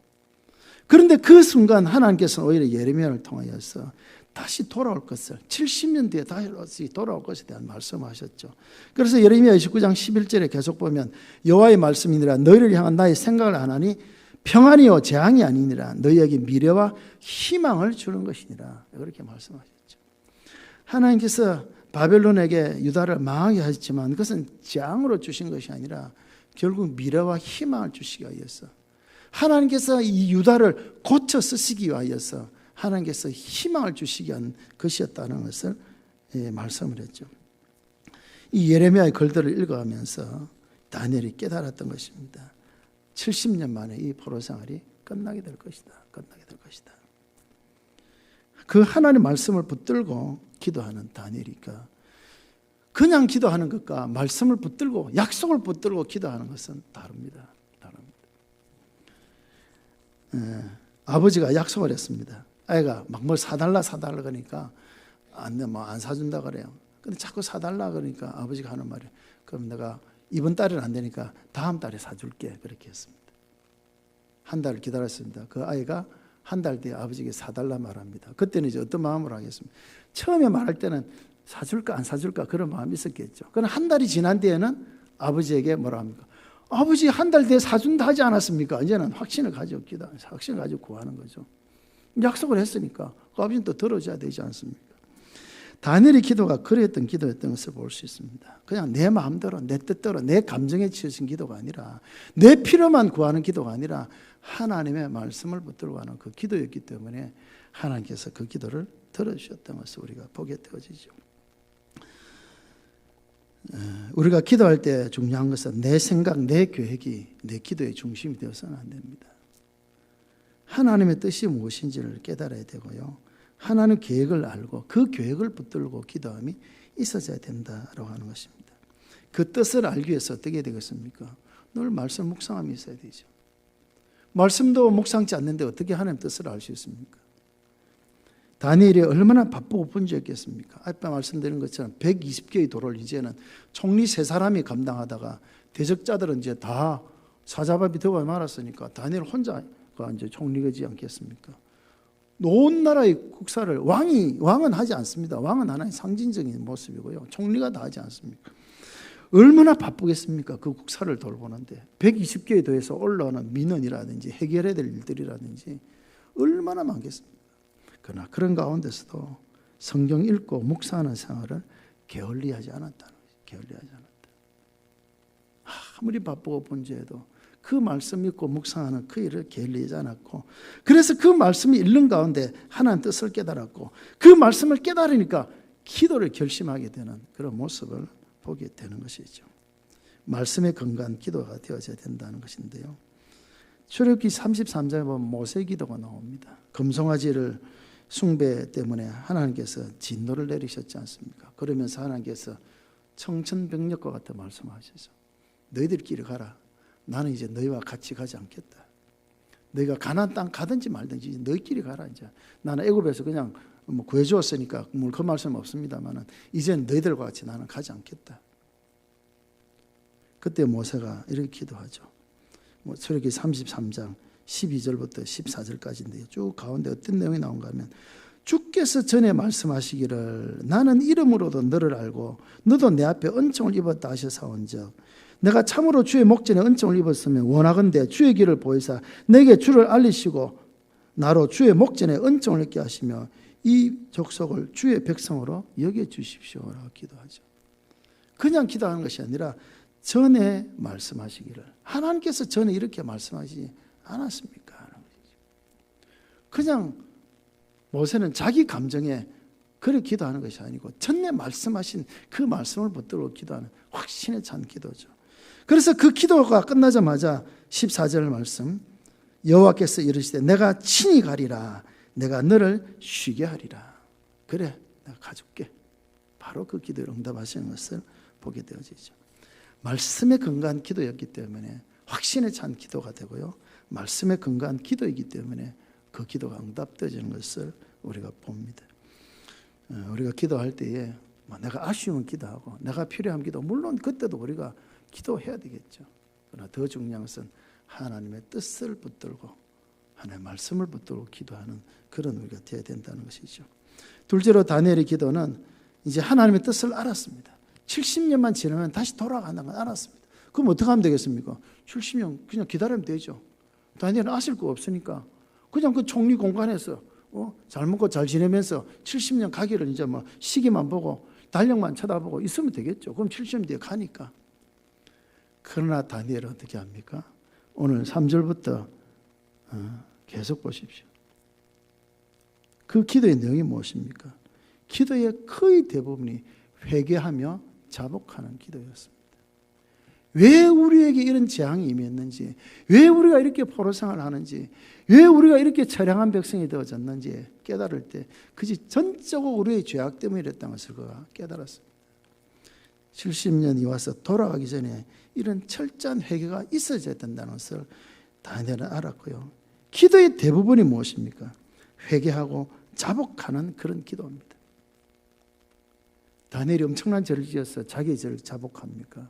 그런데 그 순간 하나님께서는 오히려 예레미야를 통하여서 다시 돌아올 것을 70년 뒤에 다시 돌아올 것에 대한 말씀하셨죠. 그래서 예레미야 29장 11절에 계속 보면 여호와의 말씀이니라 너희를 향한 나의 생각을 하나니 평안이요 재앙이 아니니라 너희에게 미래와 희망을 주는 것이니라 그렇게 말씀하셨죠. 하나님께서 바벨론에게 유다를 망하게 하셨지만 그것은 재앙으로 주신 것이 아니라 결국 미래와 희망을 주시기 위해서 하나님께서 이 유다를 고쳐 쓰시기 위하여서 하나님께서 희망을 주시기 위한 것이었다는 것을 말씀을 했죠. 이 예레미야의 글들을 읽어가면서 다니엘이 깨달았던 것입니다. 70년 만에 이 포로 생활이 끝나게 될 것이다. 끝나게 될 것이다. 그 하나님의 말씀을 붙들고 기도하는 다니엘이니까 그냥 기도하는 것과 말씀을 붙들고 약속을 붙들고 기도하는 것은 다릅니다. 아버지가 약속을 했습니다. 아이가 막 뭘 사달라 그러니까 안 사준다 그래요. 근데 자꾸 사달라 그러니까 아버지가 하는 말이 그럼 내가 이번 달에는 안 되니까 다음 달에 사줄게 그렇게 했습니다. 한 달을 기다렸습니다. 그 아이가 한 달 뒤에 아버지에게 사달라 말합니다. 그때는 이제 어떤 마음으로 하겠습니까? 처음에 말할 때는 사줄까 안 사줄까 그런 마음이 있었겠죠. 그러나 한 달이 지난 뒤에는 아버지에게 뭐라 합니까? 아버지 한 달 뒤에 사준다 하지 않았습니까? 이제는 확신을 가지고 확신을 가지고 구하는 거죠. 약속을 했으니까 그 아버지는 또 들어줘야 되지 않습니까? 다니엘의 기도가 그랬던 기도였던 것을 볼 수 있습니다. 그냥 내 마음대로 내 뜻대로 내 감정에 치여진 기도가 아니라 내 필요만 구하는 기도가 아니라 하나님의 말씀을 붙들고 하는 그 기도였기 때문에 하나님께서 그 기도를 들어주셨던 것을 우리가 보게 되어지죠. 우리가 기도할 때 중요한 것은 내 생각, 내 계획이 내 기도의 중심이 되어서는 안 됩니다. 하나님의 뜻이 무엇인지를 깨달아야 되고요. 하나님 계획을 알고 그 계획을 붙들고 기도함이 있어져야 된다라고 하는 것입니다. 그 뜻을 알기 위해서 어떻게 해야 되겠습니까? 늘 말씀 묵상함이 있어야 되죠. 말씀도 묵상치 않는데 어떻게 하나님 뜻을 알 수 있습니까? 다니엘이 얼마나 바쁘고 분주했겠습니까? 앞에 말씀드린 것처럼 120개의 도를 이제는 총리 3사람이 감당하다가 대적자들은 이제 다 사자밥이 되고 말았으니까 다니엘 혼자가 이제 총리가 되지 않겠습니까? 온 나라의 국사를 왕은 하지 않습니다. 왕은 하나의 상징적인 모습이고요. 총리가 다 하지 않습니까? 얼마나 바쁘겠습니까? 그 국사를 돌보는데 120개의 도에서 올라오는 민원이라든지 해결해야 될 일들이라든지 얼마나 많겠습니까? 그러나 그런 가운데서도 성경 읽고 묵상하는 생활을 게을리하지 않았다는 거죠. 게을리하지 않았다. 아무리 바쁘고 분주해도 그 말씀 읽고 묵상하는 그 일을 게을리하지 않았고 그래서 그 말씀이 읽는 가운데 하나님 뜻을 깨달았고 그 말씀을 깨달으니까 기도를 결심하게 되는 그런 모습을 보게 되는 것이죠. 말씀에 근거한 기도가 되어져야 된다는 것인데요. 출애굽기 33장에 보면 모세 기도가 나옵니다. 금송아지를 숭배 때문에 하나님께서 진노를 내리셨지 않습니까? 그러면서 하나님께서 청천벽력과 같아 말씀하셔서 너희들끼리 가라. 나는 이제 너희와 같이 가지 않겠다. 너희가 가나안 땅 가든지 말든지 너희끼리 가라. 이제 나는 애굽에서 그냥 뭐 구해주었으니까 그 말씀 없습니다만은 이제는 너희들과 같이 나는 가지 않겠다. 그때 모세가 이렇게 기도하죠. 뭐 출애굽기 33장 12절부터 14절까지인데요. 쭉 가운데 어떤 내용이 나온가 하면 주께서 전에 말씀하시기를 나는 이름으로도 너를 알고 너도 내 앞에 은총을 입었다 하셔사온즉 내가 참으로 주의 목전에 은총을 입었으면 원하건대 주의 길을 보이사 내게 주를 알리시고 나로 주의 목전에 은총을 입게 하시며 이 족속을 주의 백성으로 여겨주십시오라고 기도하죠. 그냥 기도하는 것이 아니라 전에 말씀하시기를 하나님께서 전에 이렇게 말씀하시지 않았습니까? 그냥 모세는 자기 감정에 그렇게 기도하는 것이 아니고 전에 말씀하신 그 말씀을 붙들고 기도하는 확신에 찬 기도죠. 그래서 그 기도가 끝나자마자 14절 말씀 여호와께서 이르시되 내가 친히 가리라 내가 너를 쉬게 하리라. 그래 내가 가줄게. 바로 그 기도를 응답하시는 것을 보게 되어지죠. 말씀에 근거한 기도였기 때문에 확신에 찬 기도가 되고요. 말씀에 근거한 기도이기 때문에 그 기도가 응답되어지는 것을 우리가 봅니다. 우리가 기도할 때에 내가 아쉬우면 기도하고 내가 필요한 기도 물론 그때도 우리가 기도해야 되겠죠. 그러나 더 중요한 것은 하나님의 뜻을 붙들고 하나님의 말씀을 붙들고 기도하는 그런 우리가 되어야 된다는 것이죠. 둘째로 다니엘의 기도는 이제 하나님의 뜻을 알았습니다. 70년만 지나면 다시 돌아간다는 걸 알았습니다. 그럼 어떻게 하면 되겠습니까? 70년 그냥 기다리면 되죠. 다니엘은 아실 거 없으니까 그냥 그 총리 공간에서 잘 먹고 잘 지내면서 70년 가기를 이제 뭐 시기만 보고 달력만 쳐다보고 있으면 되겠죠. 그럼 70년 뒤에 가니까. 그러나 다니엘은 어떻게 합니까? 오늘 3절부터 계속 보십시오. 그 기도의 내용이 무엇입니까? 기도의 거의 대부분이 회개하며 자복하는 기도였습니다. 왜 우리에게 이런 재앙이 임했는지, 왜 우리가 이렇게 포로생활을 하는지, 왜 우리가 이렇게 처량한 백성이 되어졌는지 깨달을 때 그것이 전적으로 우리의 죄악 때문에 이랬다는 것을 그가 깨달았습니다. 70년이 와서 돌아가기 전에 이런 철저한 회개가 있어야 된다는 것을 다니엘은 알았고요. 기도의 대부분이 무엇입니까? 회개하고 자복하는 그런 기도입니다. 다니엘이 엄청난 죄를 지어서 자기의 죄를 자복합니까?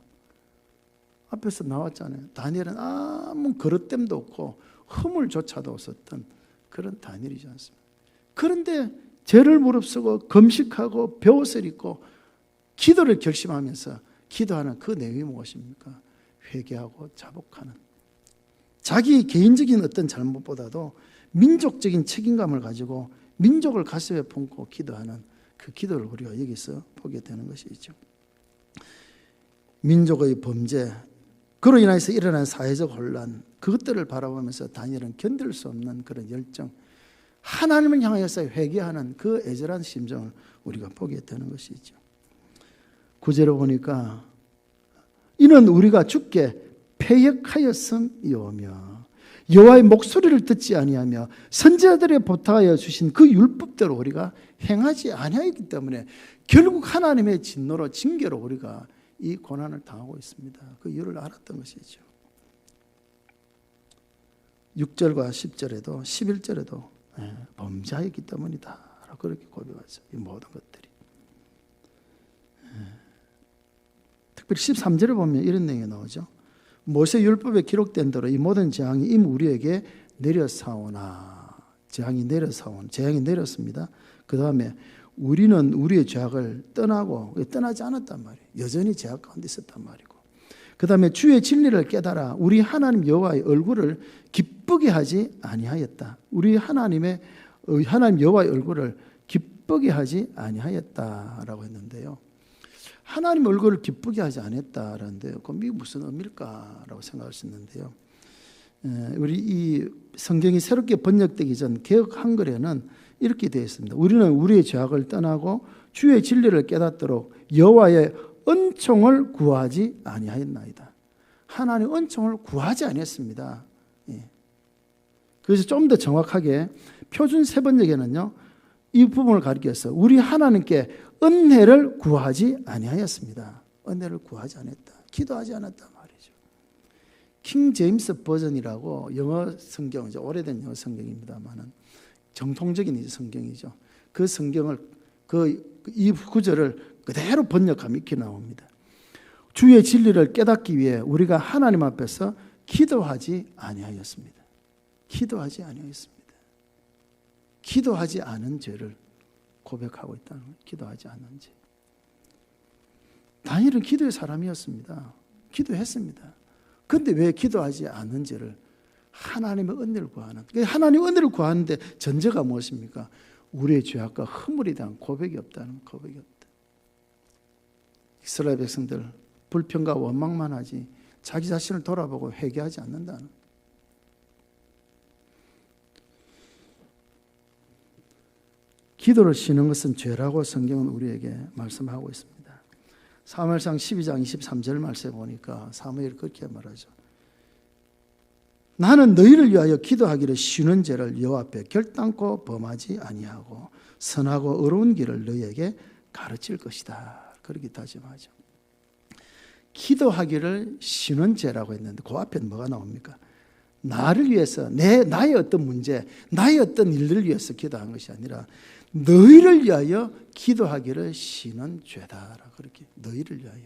앞에서 나왔잖아요. 다니엘은 아무 그릇됨도 없고 허물조차도 없었던 그런 다니엘이지 않습니까? 그런데 죄를 무릅쓰고 금식하고 벼옷을 입고 기도를 결심하면서 기도하는 그 내용이 무엇입니까? 회개하고 자복하는, 자기 개인적인 어떤 잘못보다도 민족적인 책임감을 가지고 민족을 가슴에 품고 기도하는 그 기도를 우리가 여기서 보게 되는 것이죠. 민족의 범죄, 그로 인해서 일어난 사회적 혼란, 그것들을 바라보면서 다니엘은 견딜 수 없는 그런 열정, 하나님을 향해서 회개하는 그 애절한 심정을 우리가 보게 되는 것이죠. 9절에 보니까 이는 우리가 주께 패역하였음이오며 여호와의 목소리를 듣지 아니하며 선지자들의 부탁하여 주신 그 율법대로 우리가 행하지 아니하였기 때문에 결국 하나님의 진노로 징계로 우리가 이 고난을 당하고 있습니다. 그 이유를 알았던 것이죠. 6절과 10절에도 11절에도 범죄하였기 때문이다 라고 그렇게 고백하죠. 이 모든 것들이. 특별히 13절에 보면 이런 내용이 나오죠. 모세 율법에 기록된 대로 이 모든 재앙이 이미 우리에게 내려사오나, 재앙이 내렸습니다. 그 다음에 우리는 우리의 죄악을 떠나지 않았단 말이에요. 여전히 죄악 가운데 있었단 말이고, 그 다음에 주의 진리를 깨달아 우리 하나님 여호와의 얼굴을 기쁘게 하지 아니하였다. 우리 하나님 여호와의 얼굴을 기쁘게 하지 아니하였다라고 했는데요. 하나님 얼굴을 기쁘게 하지 않았다라는데요. 그럼 이게 무슨 의미일까라고 생각할 수 있는데요. 우리 이 성경이 새롭게 번역되기 전 개역 한글에는 이렇게 되어 있습니다. 우리는 우리의 죄악을 떠나고 주의 진리를 깨닫도록 여호와의 은총을 구하지 아니하였나이다. 하나님 은총을 구하지 아니했습니다. 그래서 좀 더 정확하게 표준 세번역에는요, 이 부분을 가리켜서 우리 하나님께 은혜를 구하지 아니하였습니다. 은혜를 구하지 않았다. 기도하지 않았다 말이죠. 킹 제임스 버전이라고 영어 성경, 이제 오래된 영어 성경입니다만은 정통적인 성경이죠. 그 성경을 이 구절을 그대로 번역하면 이렇게 나옵니다. 주의 진리를 깨닫기 위해 우리가 하나님 앞에서 기도하지 아니하였습니다. 기도하지 아니하였습니다. 기도하지 않은 죄를 고백하고 있다는 거예요. 기도하지 않은 죄. 다니엘은 기도의 사람이었습니다. 기도했습니다. 그런데 왜 기도하지 않은 죄를 하나님의 은혜를 구하는, 하나님의 은혜를 구하는데 전제가 무엇입니까? 우리의 죄악과 허물에 대한 고백이 없다는, 고백이 없다. 이스라엘 백성들 불평과 원망만 하지 자기 자신을 돌아보고 회개하지 않는다는. 기도를 쉬는 것은 죄라고 성경은 우리에게 말씀하고 있습니다. 사무엘상 12장 23절 말씀에 보니까 사무엘이 그렇게 말하죠. 나는 너희를 위하여 기도하기를 쉬는 죄를 여호와 앞에 결단코 범하지 아니하고 선하고 의로운 길을 너희에게 가르칠 것이다. 그렇게 다짐하죠. 기도하기를 쉬는 죄라고 했는데 그 앞에 뭐가 나옵니까? 나를 위해서, 나의 어떤 문제, 나의 어떤 일들을 위해서 기도한 것이 아니라 너희를 위하여 기도하기를 쉬는 죄다. 그렇게 너희를 위하여.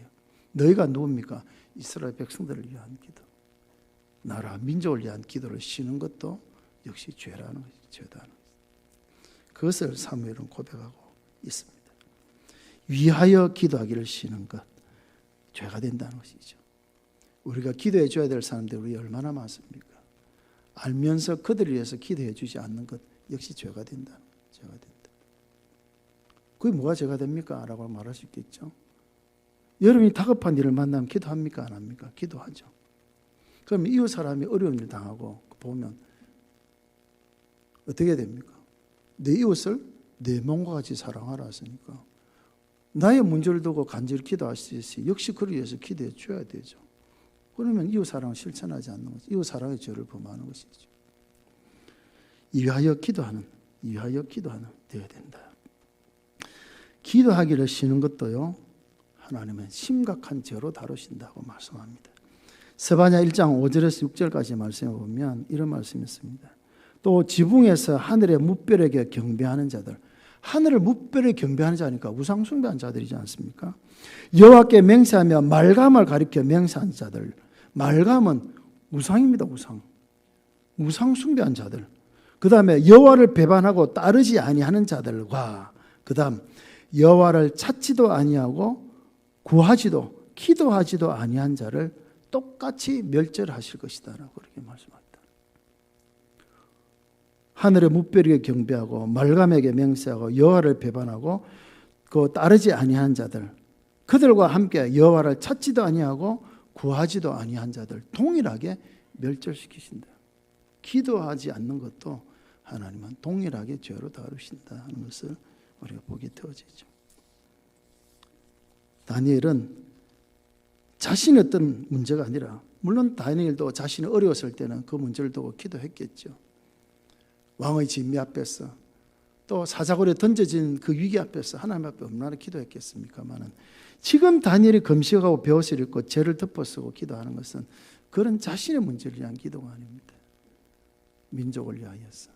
너희가 누굽니까? 이스라엘 백성들을 위한 기도. 나라 민족을 위한 기도를 쉬는 것도 역시 죄라는 것이죠. 죄다는 것이죠. 그것을 사무엘은 고백하고 있습니다. 위하여 기도하기를 쉬는 것, 죄가 된다는 것이죠. 우리가 기도해 줘야 될 사람들이 우리 얼마나 많습니까? 알면서 그들을 위해서 기도해 주지 않는 것 역시 죄가 된다. 죄가 된다. 그게 뭐가 죄가 됩니까? 라고 말할 수 있겠죠. 여러분이 다급한 일을 만나면 기도합니까? 안 합니까? 기도하죠. 그러면 이웃 사람이 어려운 일 당하고 보면 어떻게 됩니까? 내 이웃을 내 몸과 같이 사랑하라 했으니까 나의 문제를 두고 간절히 기도할 수 있으니 역시 그를 위해서 기도해 줘야 되죠. 그러면 이웃 사랑을 실천하지 않는 거죠. 이웃 사랑의 죄를 범하는 것이죠. 위하여 기도하는 되어야 된다. 기도하기를 쉬는 것도요, 하나님은 심각한 죄로 다루신다고 말씀합니다. 스바냐 1장 5절에서 6절까지 말씀해 보면 이런 말씀이 있습니다. 또 지붕에서 하늘의 뭇별에게 경배하는 자들, 하늘을 뭇별에 경배하는 자니까 우상 숭배한 자들이지 않습니까? 여호와께 맹세하며 말감을 가리켜 맹세한 자들, 말감은 우상입니다. 우상 숭배한 자들. 그 다음에 여호와를 배반하고 따르지 아니하는 자들과 그 다음 여호와를 찾지도 아니하고 구하지도 기도하지도 아니한 자를 똑같이 멸절하실 것이다 라고 그렇게 말씀합니다. 하늘의 뭇별에게 경배하고 말감에게 맹세하고 여호와를 배반하고 그 따르지 아니한 자들, 그들과 함께 여호와를 찾지도 아니하고 구하지도 아니한 자들 동일하게 멸절시키신다. 기도하지 않는 것도 하나님은 동일하게 죄로 다루신다 하는 것을 우리가 보게 되어지죠. 다니엘은 자신의 어떤 문제가 아니라, 물론 다니엘도 자신이 어려웠을 때는 그 문제를 두고 기도했겠죠. 왕의 진미 앞에서 또 사자굴에 던져진 그 위기 앞에서 하나님 앞에 얼마나 기도했겠습니까마는, 지금 다니엘이 금식하고 베옷을 입고 죄를 덮어쓰고 기도하는 것은 그런 자신의 문제를 위한 기도가 아닙니다. 민족을 위하여서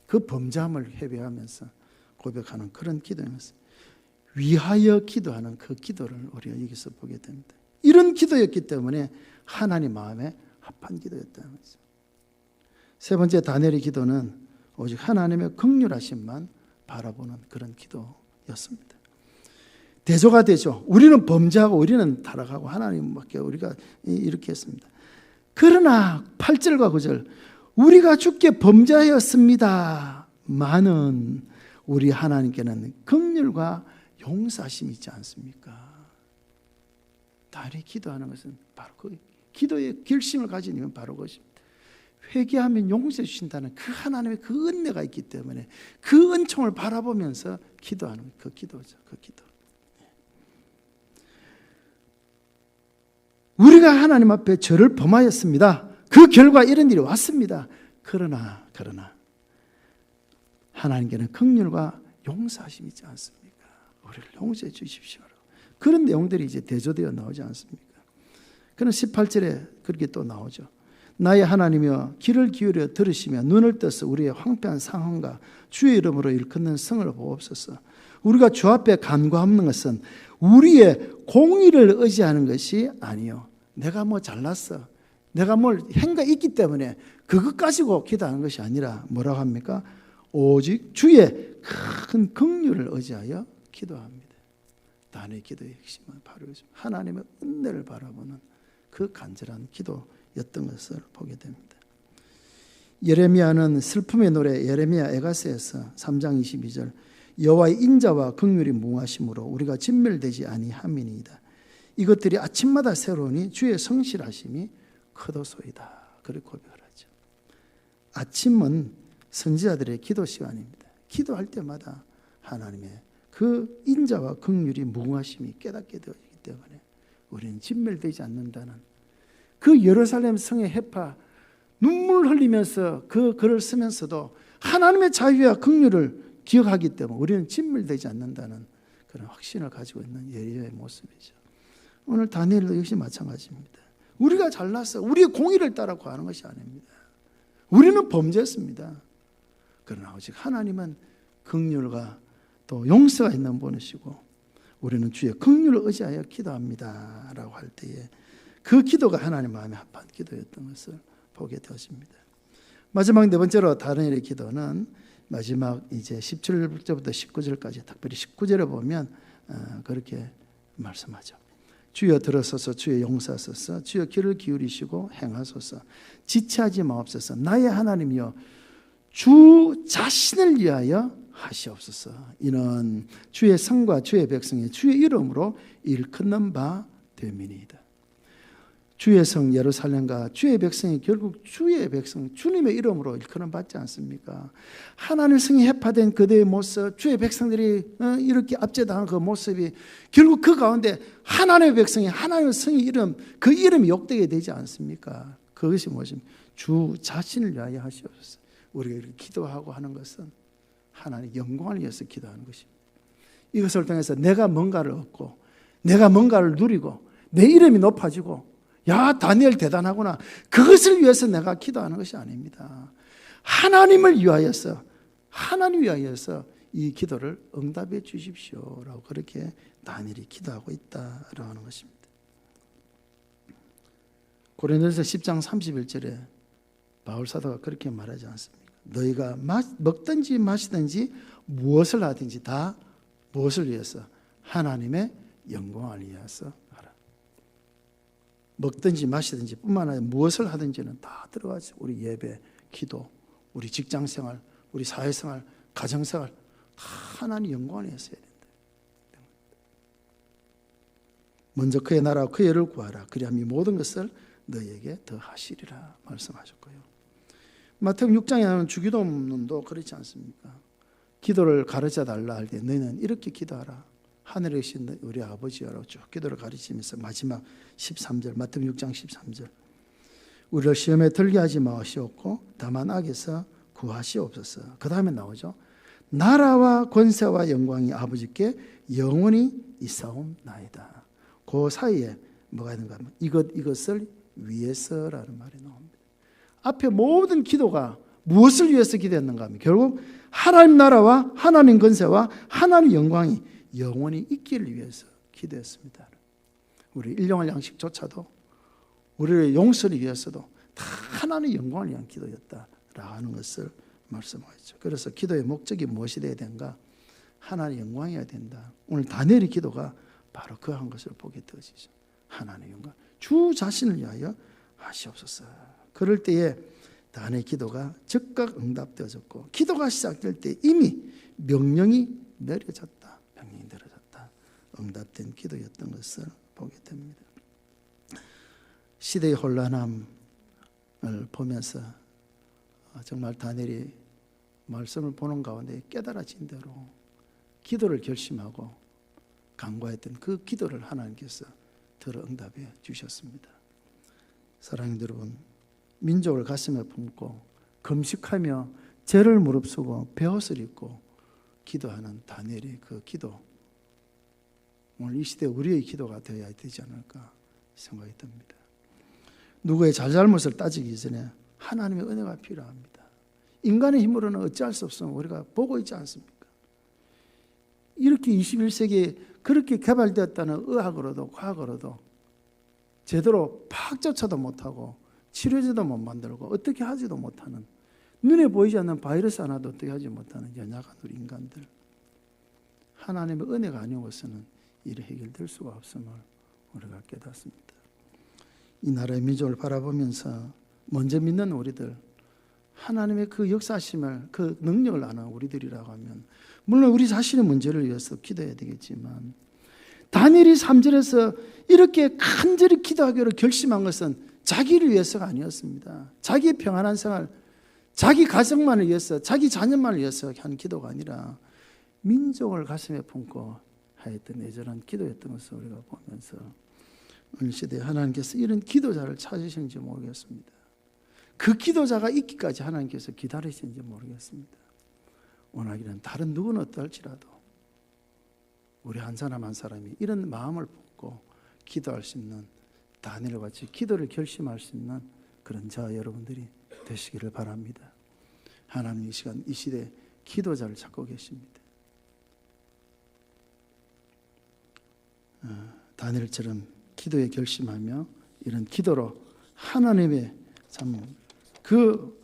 그 범죄함을 회개하면서 고백하는 그런 기도였습니다. 위하여 기도하는 그 기도를 우리가 여기서 보게 됩니다. 이런 기도였기 때문에 하나님 마음에 합한 기도였다는 거죠. 세 번째, 다니엘의 기도는 오직 하나님의 긍휼하심만 바라보는 그런 기도였습니다. 대조가 되죠. 우리는 범죄하고 우리는 타락하고 하나님밖에 우리가 이렇게 했습니다. 그러나 8절과 9절, 우리가 주께 범죄하였습니다. 많은 우리 하나님께는 긍휼과 용서하심이 있지 않습니까? 다니엘이 기도하는 것은 바로 그 기도의 결심을 가진 이유는 바로 그것입니다. 회개하면 용서해 주신다는 그 하나님의 그 은혜가 있기 때문에 그 은총을 바라보면서 기도하는 그 기도죠. 그 기도. 우리가 하나님 앞에 죄를 범하였습니다. 그 결과 이런 일이 왔습니다. 그러나 하나님께는 긍휼과 용서하심이 있지 않습니까? 우리를 용서해 주십시오. 그런 내용들이 이제 대조되어 나오지 않습니까? 그런 18절에 그렇게 또 나오죠. 나의 하나님이여 귀를 기울여 들으시며 눈을 떠서 우리의 황폐한 상황과 주의 이름으로 일컫는 성을 보옵소서. 우리가 주 앞에 간구하는 것은 우리의 공의를 의지하는 것이 아니요, 내가 뭐 잘났어, 내가 뭘 행가 있기 때문에 그것 가지고 기도하는 것이 아니라 뭐라고 합니까? 오직 주의 큰 긍휼을 의지하여 기도합니다. 다니엘의 기도의 핵심은 바로 하나님의 은혜를 바라보는 그 간절한 기도였던 것을 보게 됩니다. 예레미야는 슬픔의 노래 예레미야 에가스에서 3장 22절 여호와의 인자와 긍휼이 무궁하심으로 우리가 진멸되지 아니함이니이다. 이것들이 아침마다 새로우니 주의 성실하심이 크도소이다. 그렇게 고백을 하죠. 아침은 선지자들의 기도 시간입니다. 기도할 때마다 하나님의 그 인자와 긍휼이 무궁하심이 깨닫게 되어지기 때문에 우리는 진멸되지 않는다는 그 예루살렘 성의 해파 눈물 흘리면서 그 글을 쓰면서도 하나님의 자유와 긍휼을 기억하기 때문에 우리는 진멸되지 않는다는 그런 확신을 가지고 있는 예리의 모습이죠. 오늘 다니엘도 역시 마찬가지입니다. 우리가 잘났어, 우리의 공의를 따라 구하는 것이 아닙니다. 우리는 범죄했습니다. 그러나 오직 하나님은 긍휼과 또 용서가 있는 분이시고 우리는 주의 긍휼을 의지하여 기도합니다 라고 할 때에 그 기도가 하나님 마음에 합한 기도였던 것을 보게 되었습니다. 마지막 네 번째로 다니엘의 기도는 마지막 이제 17절부터 19절까지, 특별히 19절에 보면 그렇게 말씀하죠. 주여 들어서서 주여 용서하소서, 주여 귀를 기울이시고 행하소서, 지체하지 마옵소서. 나의 하나님이여 주 자신을 위하여 하시옵소서. 이는 주의 성과 주의 백성의 주의 이름으로 일컫는 바 됨이니이다. 주의 성 예루살렘과 주의 백성이 결국 주의 백성 주님의 이름으로 일컬음 받지 않습니까? 하나님의 성이 해파된 그대의 모습, 주의 백성들이 이렇게 압제당한 그 모습이 결국 그 가운데 하나님의 백성이 하나님의 성의 이름, 그 이름이 욕되게 되지 않습니까? 그것이 무엇입니까? 주 자신을 위하여 하시옵소서. 우리가 이렇게 기도하고 하는 것은 하나님의 영광을 위해서 기도하는 것입니다. 이것을 통해서 내가 뭔가를 얻고 내가 뭔가를 누리고 내 이름이 높아지고 야 다니엘 대단하구나, 그것을 위해서 내가 기도하는 것이 아닙니다. 하나님을 위하여서, 하나님 위하여서 이 기도를 응답해 주십시오라고 그렇게 다니엘이 기도하고 있다라고 하는 것입니다. 고린도서 10장 31절에 바울 사도가 그렇게 말하지 않습니까? 너희가 먹든지 마시든지 무엇을 하든지 다 무엇을 위해서? 하나님의 영광을 위해서 하라. 먹든지 마시든지 뿐만 아니라 무엇을 하든지는 다 들어가죠. 우리 예배, 기도, 우리 직장생활, 우리 사회생활, 가정생활 다 하나님 영광을 위해서 해야 된다. 먼저 그의 나라와 그의 의를 구하라. 그리하면 이 모든 것을 너희에게 더하시리라 말씀하셨고요. 마태복음 6장에 나오는 주기도문도 그렇지 않습니까? 기도를 가르쳐 달라 할 때 너희는 이렇게 기도하라. 하늘에 계신 우리 아버지여라고 쭉 기도를 가르치면서 마지막 13절, 마태복음 6장 13절, 우리를 시험에 들게 하지 마시옵고 다만 악에서 구하시옵소서. 그 다음에 나오죠. 나라와 권세와 영광이 아버지께 영원히 있사옵나이다. 그 사이에 뭐가 있는가 하면 이것을 위해서라는 말이 나옵니다. 앞에 모든 기도가 무엇을 위해서 기도했는가 하면 결국 하나님 나라와 하나님 권세와 하나님 영광이 영원히 있기를 위해서 기도했습니다. 우리 일용할 양식조차도 우리의 용서를 위해서도 다 하나님의 영광을 위한 기도였다라고 하는 것을 말씀하죠. 그래서 기도의 목적이 무엇이 되어야 되는가? 하나님의 영광이어야 된다. 오늘 다니엘의 기도가 바로 그한 것을 보게 되어지죠. 하나님의 영광, 주 자신을 위하여 하시옵소서. 그럴 때에 다니엘의 기도가 즉각 응답되어졌고 기도가 시작될 때 이미 명령이 내려졌다. 명령이 내려졌다. 응답된 기도였던 것을 보게 됩니다. 시대의 혼란함을 보면서 정말 다니엘이 말씀을 보는 가운데 깨달아진 대로 기도를 결심하고 간구했던 그 기도를 하나님께서 들어 응답해 주셨습니다. 사랑하는 여러분, 민족을 가슴에 품고 금식하며 죄를 무릅쓰고 베옷을 입고 기도하는 다니엘의 그 기도, 오늘 이 시대 우리의 기도가 되어야 되지 않을까 생각이 듭니다. 누구의 잘잘못을 따지기 전에 하나님의 은혜가 필요합니다. 인간의 힘으로는 어찌할 수 없으면 우리가 보고 있지 않습니까? 이렇게 21세기에 그렇게 개발되었다는 의학으로도 과학으로도 제대로 파악조차도 못하고 치료제도 못 만들고 어떻게 하지도 못하는, 눈에 보이지 않는 바이러스 하나도 어떻게 하지 못하는 연약한 우리 인간들, 하나님의 은혜가 아니고서는 일이 해결될 수가 없음을 우리가 깨닫습니다. 이 나라의 민족을 바라보면서 먼저 믿는 우리들, 하나님의 그 역사심을, 그 능력을 아는 우리들이라고 하면 물론 우리 자신의 문제를 위해서 기도해야 되겠지만, 다니엘이 3절에서 이렇게 간절히 기도하기로 결심한 것은 자기를 위해서가 아니었습니다. 자기의 평안한 생활, 자기 가정만을 위해서, 자기 자녀만을 위해서 한 기도가 아니라 민족을 가슴에 품고 하였던 애절한 기도였던 것을 우리가 보면서 오늘 시대에 하나님께서 이런 기도자를 찾으시는지 모르겠습니다. 그 기도자가 있기까지 하나님께서 기다리시는지 모르겠습니다. 오늘 이런 다른 누구는 어떨지라도 우리 한 사람 한 사람이 이런 마음을 품고 기도할 수 있는, 다니엘과 같이 기도를 결심할 수 있는 그런 저와 여러분들이 되시기를 바랍니다. 하나님 이 시간 이 시대에 기도자를 찾고 계십니다. 다니엘처럼 기도에 결심하며 이런 기도로 하나님의 참 그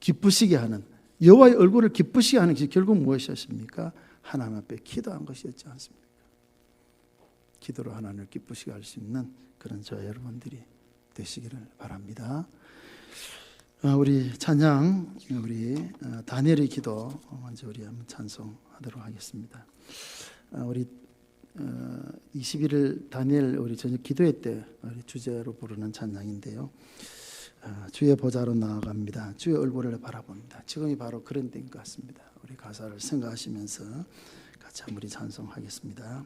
기쁘시게 하는, 여호와의 얼굴을 기쁘시게 하는 것이 결국 무엇이었습니까? 하나님 앞에 기도한 것이었지 않습니까? 기도로 하나님을 기쁘시게 할 수 있는 그런 저와 여러분들이 되시기를 바랍니다. 우리 찬양, 우리 다니엘의 기도 먼저 우리 한번 찬송하도록 하겠습니다. 우리 21일 다니엘 우리 저녁 기도회 때 우리 주제로 부르는 찬양인데요. 주의 보좌로 나아갑니다. 주의 얼굴을 바라봅니다. 지금이 바로 그런 때인 것 같습니다. 우리 가사를 생각하시면서 같이 한번 우리 찬송하겠습니다.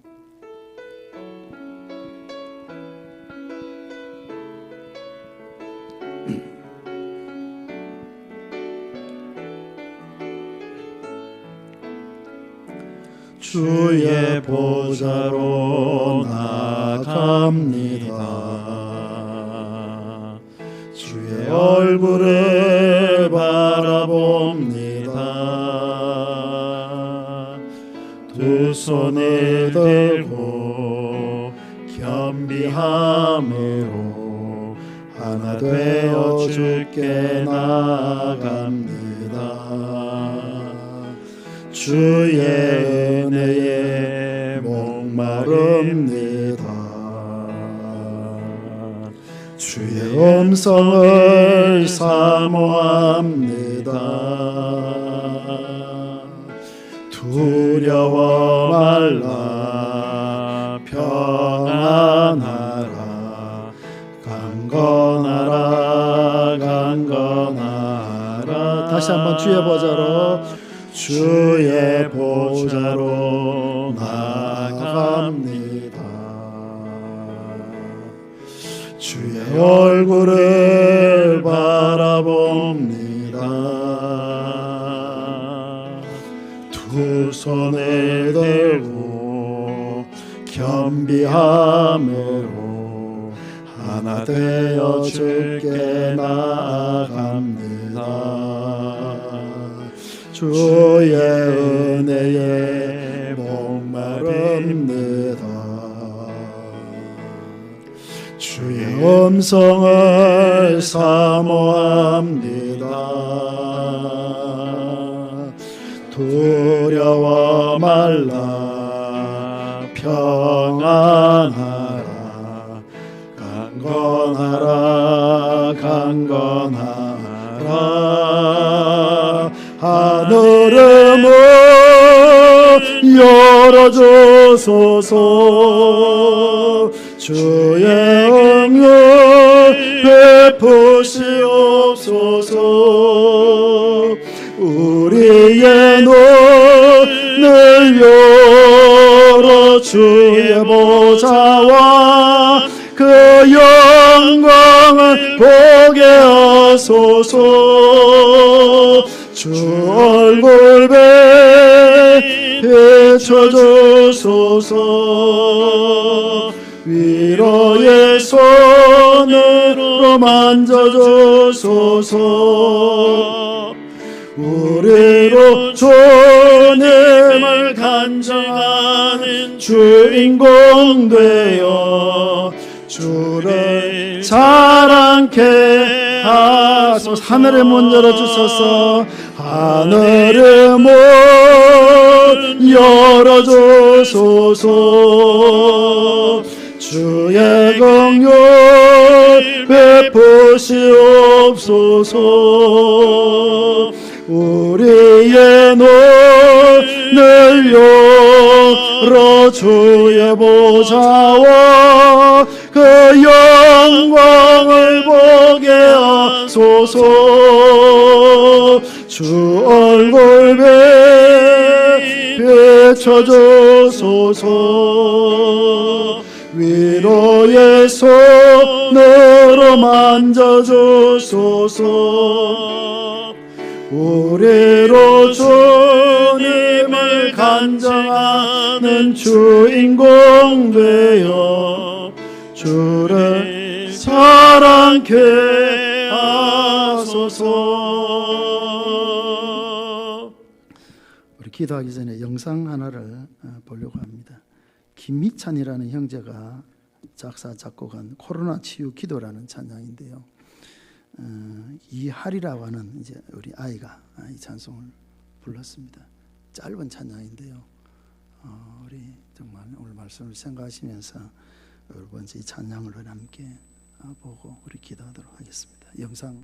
주의 보좌로 나아갑니다. 주의 얼굴을 바라봅니다. 두 손을 들고 겸비함으로 하나 되어 주께 나아갑니다. 주의 은혜에 목마릅니다. 주의 음성을 사모합니다. 두려워 말라 평안하라 강건하라 강건하라. 다시 한번 주의 보좌로, 주의 보좌로 나아갑니다. 주의 얼굴을 바라봅니다. 두 손을 들고 겸비함으로 하나 되어 주께 나아갑니다. 주의 은혜에 목마릅니다. 주의 음성을 사모합니다. 두려워 말라 평안하라 강건하라 강건하라. 하늘의 문 열어주소서. 주의 응을 베푸시옵소서. 우리의 눈을 열어 주의 보좌와 그 영광을 보게 하소서. 주 얼굴 비춰주소서. 주소서. 위로의 손으로 만져주소서. 우리로 주님을 간증하는 주인공 되어 주를 자랑케 하소서. 하늘의 문 열어주소서. 하늘의 문 열어주소서. 주의 긍휼 베푸시옵소서. 우리의 눈을 열어 주의 보좌와 그 영광을 보게 하소서. 주 얼굴 비춰주소서. 위로의 손으로 만져주소서. 우리로 주님을 간증하는 주인공 되어 주를 사랑케 하소서. 우리 기도하기 전에 영상 하나를 보려고 합니다. 김미찬이라는 형제가 작사 작곡한 코로나 치유 기도라는 찬양인데요. 이하리라고 하는 이제 우리 아이가 이 찬송을 불렀습니다. 짧은 찬양인데요. 우리 정말 오늘 말씀을 생각하시면서 여러분 이 찬양을 함께 보고 우리 기도하도록 하겠습니다. 영상.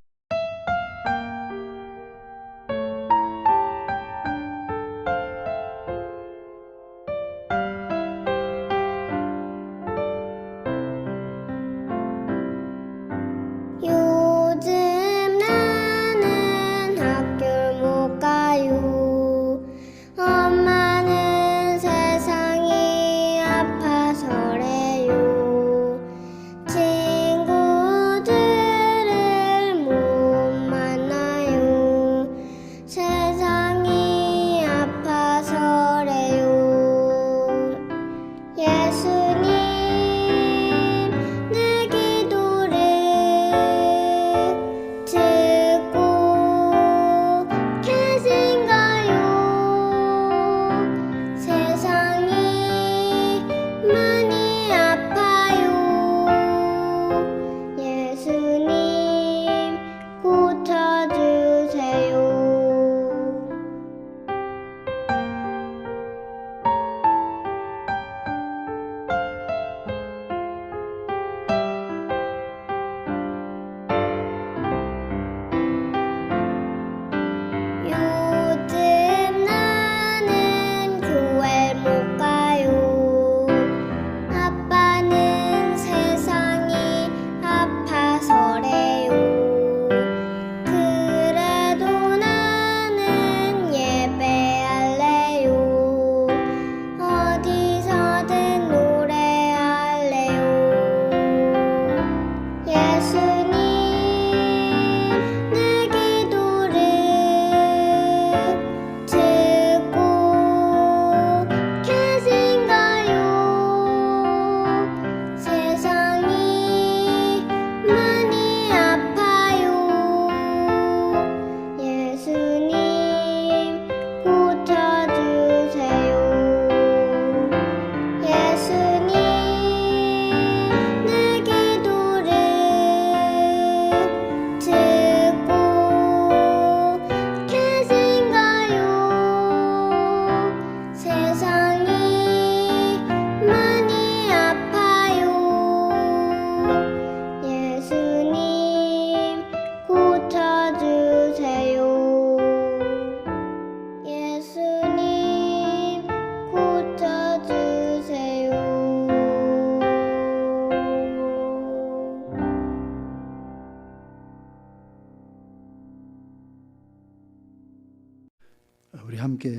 우리 함께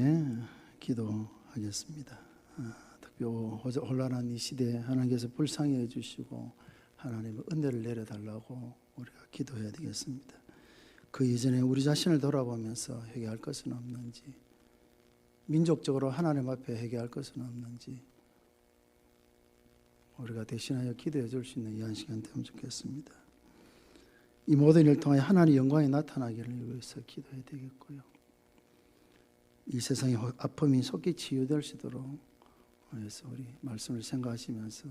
기도하겠습니다. 특별히 혼란한 이 시대에 하나님께서 불쌍히 해주시고 하나님의 은혜를 내려달라고 우리가 기도해야 되겠습니다. 그 이전에 우리 자신을 돌아보면서 회개할 것은 없는지, 민족적으로 하나님 앞에 회개할 것은 없는지 우리가 대신하여 기도해 줄 수 있는 이 한 시간 되면 좋겠습니다. 이 모든 일을 통해 하나님의 영광이 나타나기를 위해서 기도해야 되겠고요. 이 세상의 아픔이 속히 치유될 수 있도록 해서 우리 말씀을 생각하시면서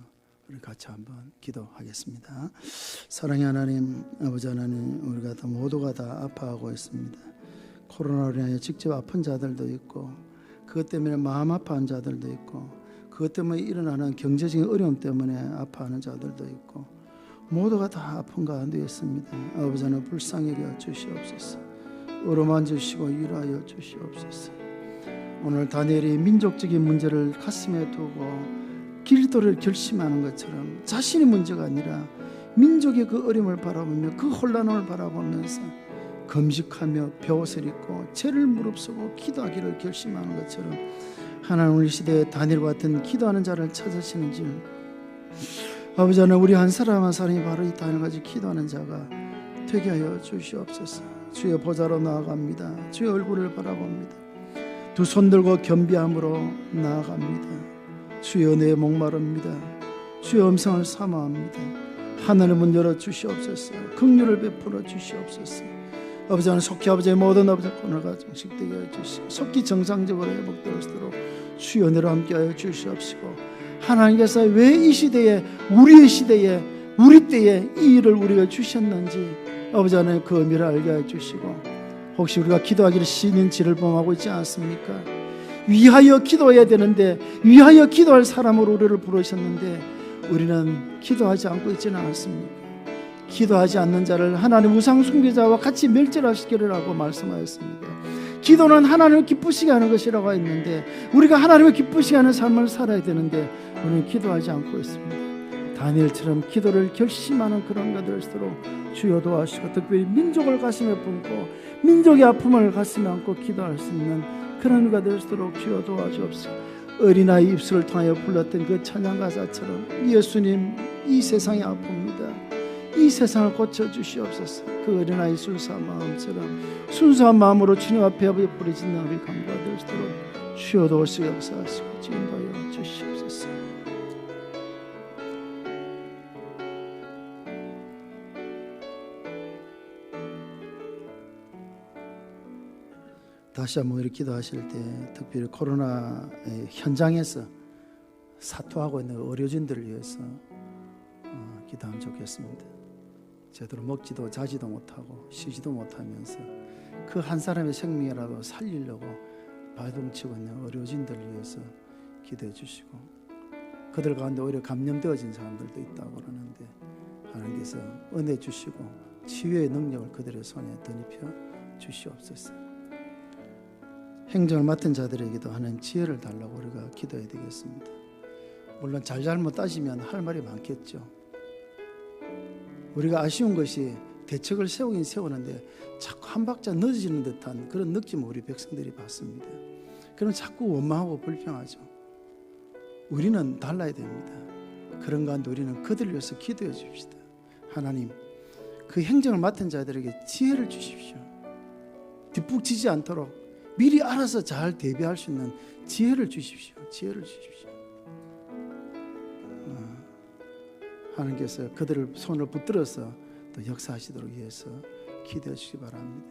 우리 같이 한번 기도하겠습니다. 사랑의 하나님, 아버지 하나님, 우리가 다 모두가 다 아파하고 있습니다. 코로나로 인하여 직접 아픈 자들도 있고 그것 때문에 마음 아파하는 자들도 있고 그것 때문에 일어나는 경제적인 어려움 때문에 아파하는 자들도 있고 모두가 다 아픈 가운데 있습니다. 아버지 하나님 불쌍히 여겨 주시옵소서. 어루만 주시고 위로하여 주시옵소서. 오늘 다니엘이 민족적인 문제를 가슴에 두고 기도를 결심하는 것처럼 자신의 문제가 아니라 민족의 그 어려움을 바라보며 그 혼란을 바라보면서 금식하며 벼옷을 입고 죄를 무릅쓰고 기도하기를 결심하는 것처럼 하나님 우리 시대에 다니엘과 같은 기도하는 자를 찾으시는 줄 아버지 하나님 우리 한 사람 한 사람이 바로 이 다니엘같이 기도하는 자가 되게 하여 주시옵소서. 주의 보좌로 나아갑니다. 주의 얼굴을 바라봅니다. 두 손 들고 겸비함으로 나아갑니다. 주의 은혜에 목마릅니다. 주의 음성을 사모합니다. 하늘의 문 열어 주시옵소서. 긍휼을 베풀어 주시옵소서. 아버지 하나님 속히 아버지의 모든 아버지 오늘과 정식되게 하여 주시고 속히 정상적으로 회복될 수 있도록 주의 은혜로 함께하여 주시옵시고 하나님께서 왜 이 시대에 우리의 시대에 우리 때에 이 일을 우리가 주셨는지 아버지 하나님 그 의미를 알게 해 주시고 혹시 우리가 기도하기를 시는지를 범하고 있지 않습니까? 위하여 기도해야 되는데 위하여 기도할 사람으로 우리를 부르셨는데 우리는 기도하지 않고 있지는 않습니까? 기도하지 않는 자를 하나님 우상 숭배자와 같이 멸절하시기를 하고 말씀하였습니다. 기도는 하나님을 기쁘시게 하는 것이라고 했는데 우리가 하나님을 기쁘시게 하는 삶을 살아야 되는데 우리는 기도하지 않고 있습니다. 다니엘처럼 기도를 결심하는 그런 가 될수록 주여 도와주시고 특별히 민족을 가슴에 품고 민족의 아픔을 가슴에 안고 기도할 수 있는 그런 가 될수록 주여 도와주옵소서. 어린아이 입술을 통하여 불렀던 그 찬양 가사처럼 예수님 이 세상이 아픕니다. 이 세상을 고쳐주시옵소서. 그 어린아이 순수한 마음처럼 순수한 마음으로 주님 앞에 부르짖는 우리 간구가 될 수 있도록 주여 도우시고 역사하시고 인도하여 주시옵소서. 다시 한번 이렇게 기도하실 때 특별히 코로나 현장에서 사투하고 있는 의료진들을 위해서 기도하면 좋겠습니다. 제대로 먹지도 자지도 못하고 쉬지도 못하면서 그 한 사람의 생명이라도 살리려고 발동치고 있는 의료진들을 위해서 기도해 주시고 그들 가운데 오히려 감염되어진 사람들도 있다고 그러는데 하나님께서 은혜 주시고 치유의 능력을 그들의 손에 덧입혀 주시옵소서. 행정을 맡은 자들에게도 하는 지혜를 달라고 우리가 기도해야 되겠습니다. 물론 잘못 따지면 할 말이 많겠죠. 우리가 아쉬운 것이 대책을 세우긴 세우는데 자꾸 한 박자 늦어지는 듯한 그런 느낌을 우리 백성들이 받습니다. 그럼 자꾸 원망하고 불평하죠. 우리는 달라야 됩니다. 그런 가운데 우리는 그들을 위해서 기도해 줍시다. 하나님, 그 행정을 맡은 자들에게 지혜를 주십시오. 뒷북치지 않도록 미리 알아서 잘 대비할 수 있는 지혜를 주십시오. 지혜를 주십시오. 하나님께서 그들을 손을 붙들어서 또 역사하시도록 위해서 기도해 주시기 바랍니다.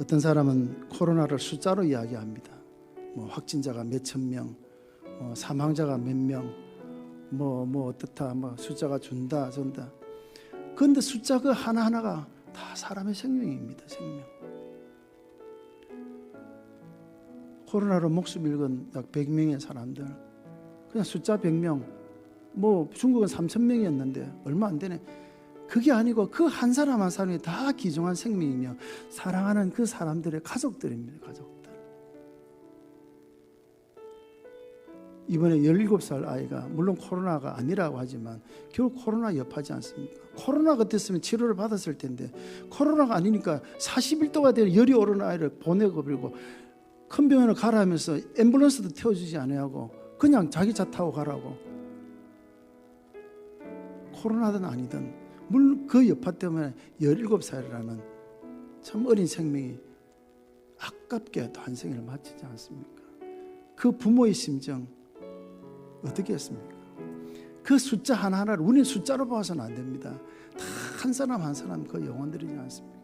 어떤 사람은 코로나를 숫자로 이야기합니다. 확진자가 몇천 명, 사망자가 몇 명, 어떻다, 숫자가 준다. 그런데 숫자 그 하나하나가 다 사람의 생명입니다. 생명. 코로나로 목숨 잃은 약 100명의 사람들, 그냥 숫자 100명, 중국은 3,000명이었는데 얼마 안 되네. 그게 아니고 그 한 사람 한 사람이 다 귀중한 생명이며 사랑하는 그 사람들의 가족들입니다. 가족들. 이번에 17살 아이가 물론 코로나가 아니라고 하지만 결국 코로나 여파지 않습니까? 코로나 같았으면 치료를 받았을 텐데 코로나가 아니니까 41도가 되는 열이 오르는 아이를 보내고 그리고 큰 병원을 가라 하면서 앰뷸런스도 태워주지 않아하고 그냥 자기 차 타고 가라고. 코로나든 아니든 물론 그 여파 때문에 17살이라는 참 어린 생명이 아깝게 또 한 생을 마치지 않습니까? 그 부모의 심정 어떻게 했습니까? 그 숫자 하나하나를 우리는 숫자로 봐서는 안 됩니다. 다 한 사람 한 사람 그 영혼들이지 않습니까?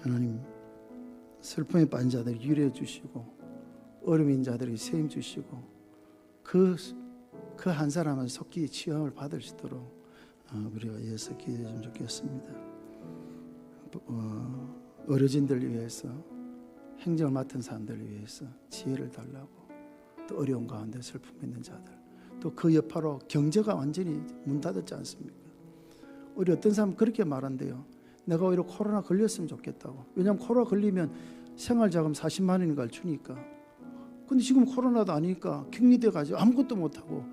하나님 슬픔에 빠진 자들을 위로해 주시고 어려움에 있는 자들에게 세임 주시고 그 한 사람은 속히 치유함을 받을 수 있도록 우리가 예수 기도했으면 좋겠습니다. 어려진들을 위해서 행정을 맡은 사람들을 위해서 지혜를 달라고 또 어려운 가운데 슬픔 있는 자들 또 그 여파로 경제가 완전히 문 닫았지 않습니까? 우리 어떤 사람은 그렇게 말한대요. 내가 오히려 코로나 걸렸으면 좋겠다고. 왜냐하면 코로나 걸리면 생활자금 40만 원인가를 주니까. 근데 지금 코로나도 아니니까 격리돼가지고 아무것도 못하고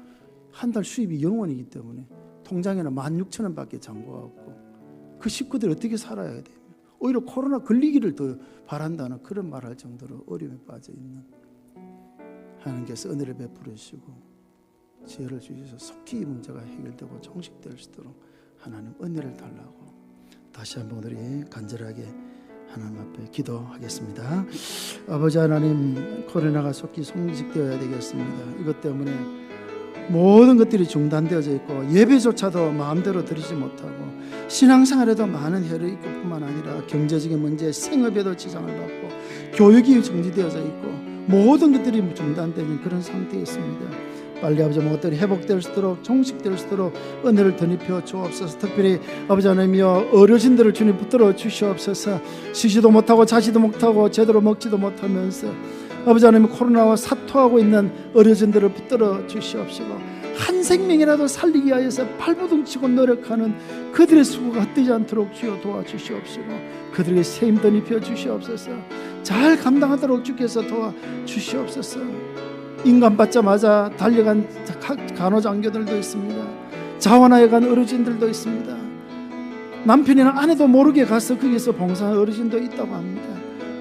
한 달 수입이 0원이기 때문에 통장에는 16,000원밖에 잔고가 없고 그 식구들이 어떻게 살아야 돼요? 오히려 코로나 걸리기를 더 바란다는 그런 말할 정도로 어려움에 빠져 있는 하나님께서 은혜를 베풀어 주시고 지혜를 주셔서 속히 이 문제가 해결되고 종식될 수 있도록 하나님 은혜를 달라고 다시 한번 우리 간절하게 하나님 앞에 기도하겠습니다. 아버지 하나님, 코로나가 속히 종식되어야 되겠습니다. 이것 때문에 모든 것들이 중단되어져 있고 예배조차도 마음대로 드리지 못하고 신앙생활에도 많은 해를 입고 뿐만 아니라 경제적인 문제, 생업에도 지장을 받고 교육이 정지되어져 있고 모든 것들이 중단되는 그런 상태에 있습니다. 빨리 아버지 것들이 회복될 수 있도록 종식될 수 있도록 은혜를 덧입혀 주옵소서. 특별히 아버지 하나님이여 어르신들을 주님 붙들어 주시옵소서. 쉬지도 못하고 자지도 못하고 제대로 먹지도 못하면서 아버지 하나님 코로나와 사투하고 있는 어르신들을 붙들어 주시옵시고 한 생명이라도 살리기 위해서 발버둥치고 노력하는 그들의 수고가 헛되지 않도록 주여 도와주시옵시고 그들에게 세임 덧입혀 주시옵소서. 잘 감당하도록 주께서 도와주시옵소서. 인간 받자마자 달려간 간호장교들도 있습니다. 자원하여 간 어르신들도 있습니다. 남편이나 아내도 모르게 가서 거기서 봉사하는 어르신도 있다고 합니다.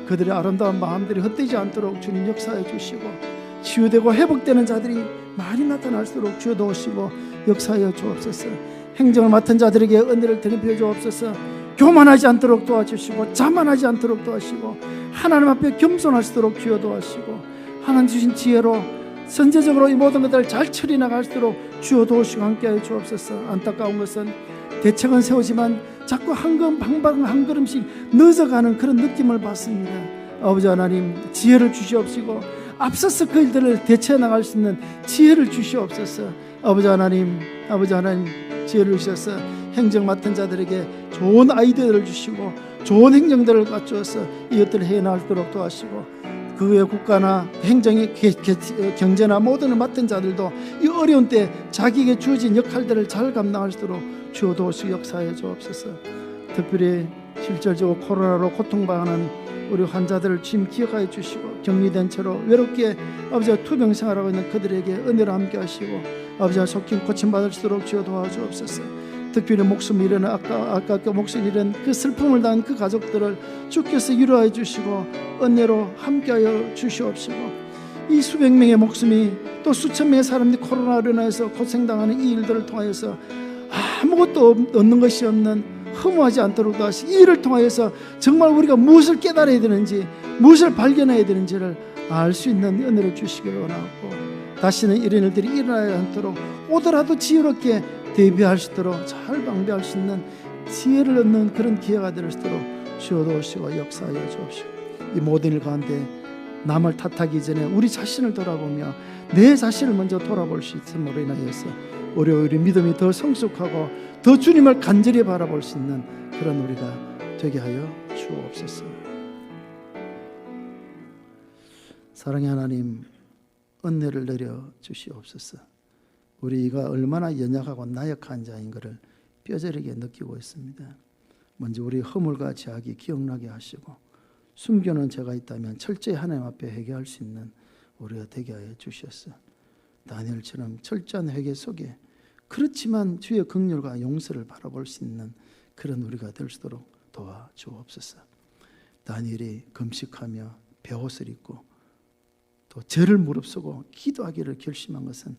그들의 아름다운 마음들이 헛되지 않도록 주님 역사해 주시고 치유되고 회복되는 자들이 많이 나타날수록 주여 도우시고 역사하여 주옵소서. 행정을 맡은 자들에게 은혜를 드리며 주옵소서. 교만하지 않도록 도와주시고 자만하지 않도록 도와주시고 하나님 앞에 겸손할 수 있도록 주여 도와주시고 하나님 주신 지혜로 선제적으로 이 모든 것들을 잘 처리 나갈 수 있도록 주여 도우시고 함께하여 주옵소서. 안타까운 것은 대책은 세우지만 자꾸 한 걸음씩 늦어가는 그런 느낌을 받습니다. 아버지 하나님 지혜를 주시옵시고 앞서서 그 일들을 대처해 나갈 수 있는 지혜를 주시옵소서. 아버지 하나님 지혜를 주셔서 행정 맡은 자들에게 좋은 아이디어를 주시고 좋은 행정들을 갖추어서 이것들을 해나가도록 도와주시고 그 외 국가나 행정의 경제나 모든 걸 맡은 자들도 이 어려운 때 자기에게 주어진 역할들을 잘 감당할 수 있도록 주여 도우시고 역사해 주옵소서. 특별히 실질적으로 코로나로 고통받는 우리 환자들을 주님 기억하여 주시고 격리된 채로 외롭게 아버지와 투병 생활하고 있는 그들에게 은혜를 함께 하시고 아버지와 속히 고침받을 수 있도록 주여 도와주옵소서. 특별히 목숨 잃은 아까 그 목숨 잃은 그 슬픔을 당한 그 가족들을 주께서 위로해 주시고 은혜로 함께하여 주시옵시고 이 수백 명의 목숨이 또 수천 명의 사람들이 코로나로 인해서 고생당하는 이 일들을 통하여서 아무것도 얻는 것이 없는 허무하지 않도록 도와주시고 이 일을 통하여서 정말 우리가 무엇을 깨달아야 되는지 무엇을 발견해야 되는지를 알 수 있는 은혜를 주시기를 원하고 다시는 이런 일들이 일어나지 않도록 오더라도 지혜롭게 대비할 수 있도록 잘 방비할 수 있는 지혜를 얻는 그런 기회가 될 수 있도록 주여 도우시고 역사하여 주옵시고 이 모든 일 가운데 남을 탓하기 전에 우리 자신을 돌아보며 내 자신을 먼저 돌아볼 수 있음으로 인하여서 우리 믿음이 더 성숙하고 더 주님을 간절히 바라볼 수 있는 그런 우리가 되게 하여 주옵소서. 사랑의 하나님 은혜를 내려 주시옵소서. 우리가 얼마나 연약하고 나약한 자인 것을 뼈저리게 느끼고 있습니다. 먼저 우리 허물과 죄악이 기억나게 하시고 숨겨놓은 죄가 있다면 철저히 하나님 앞에 회개할 수 있는 우리가 되게 하여 주셨어. 다니엘처럼 철저한 회개 속에 그렇지만 주의 긍휼과 용서를 바라볼 수 있는 그런 우리가 될 수 있도록 도와주옵소서. 다니엘이 금식하며 베옷을 입고 또 죄를 무릅쓰고 기도하기를 결심한 것은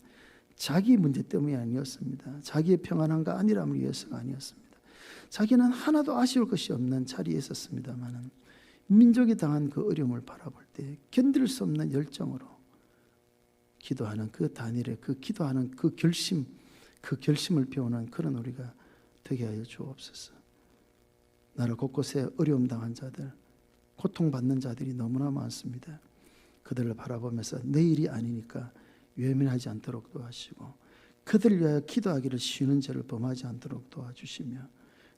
자기 문제 때문이 아니었습니다. 자기의 평안함과 안일함을 위해서가 아니었습니다. 자기는 하나도 아쉬울 것이 없는 자리에 있었습니다만 민족이 당한 그 어려움을 바라볼 때 견딜 수 없는 열정으로 기도하는 그 다니엘의 그 기도하는 그 결심을 배우는 그런 우리가 되게 하여 주옵소서. 나라 곳곳에 어려움 당한 자들, 고통받는 자들이 너무나 많습니다. 그들을 바라보면서 내 일이 아니니까 외면하지 않도록 도와주시고, 그들을 위하여 기도하기를 쉬는 죄를 범하지 않도록 도와주시며,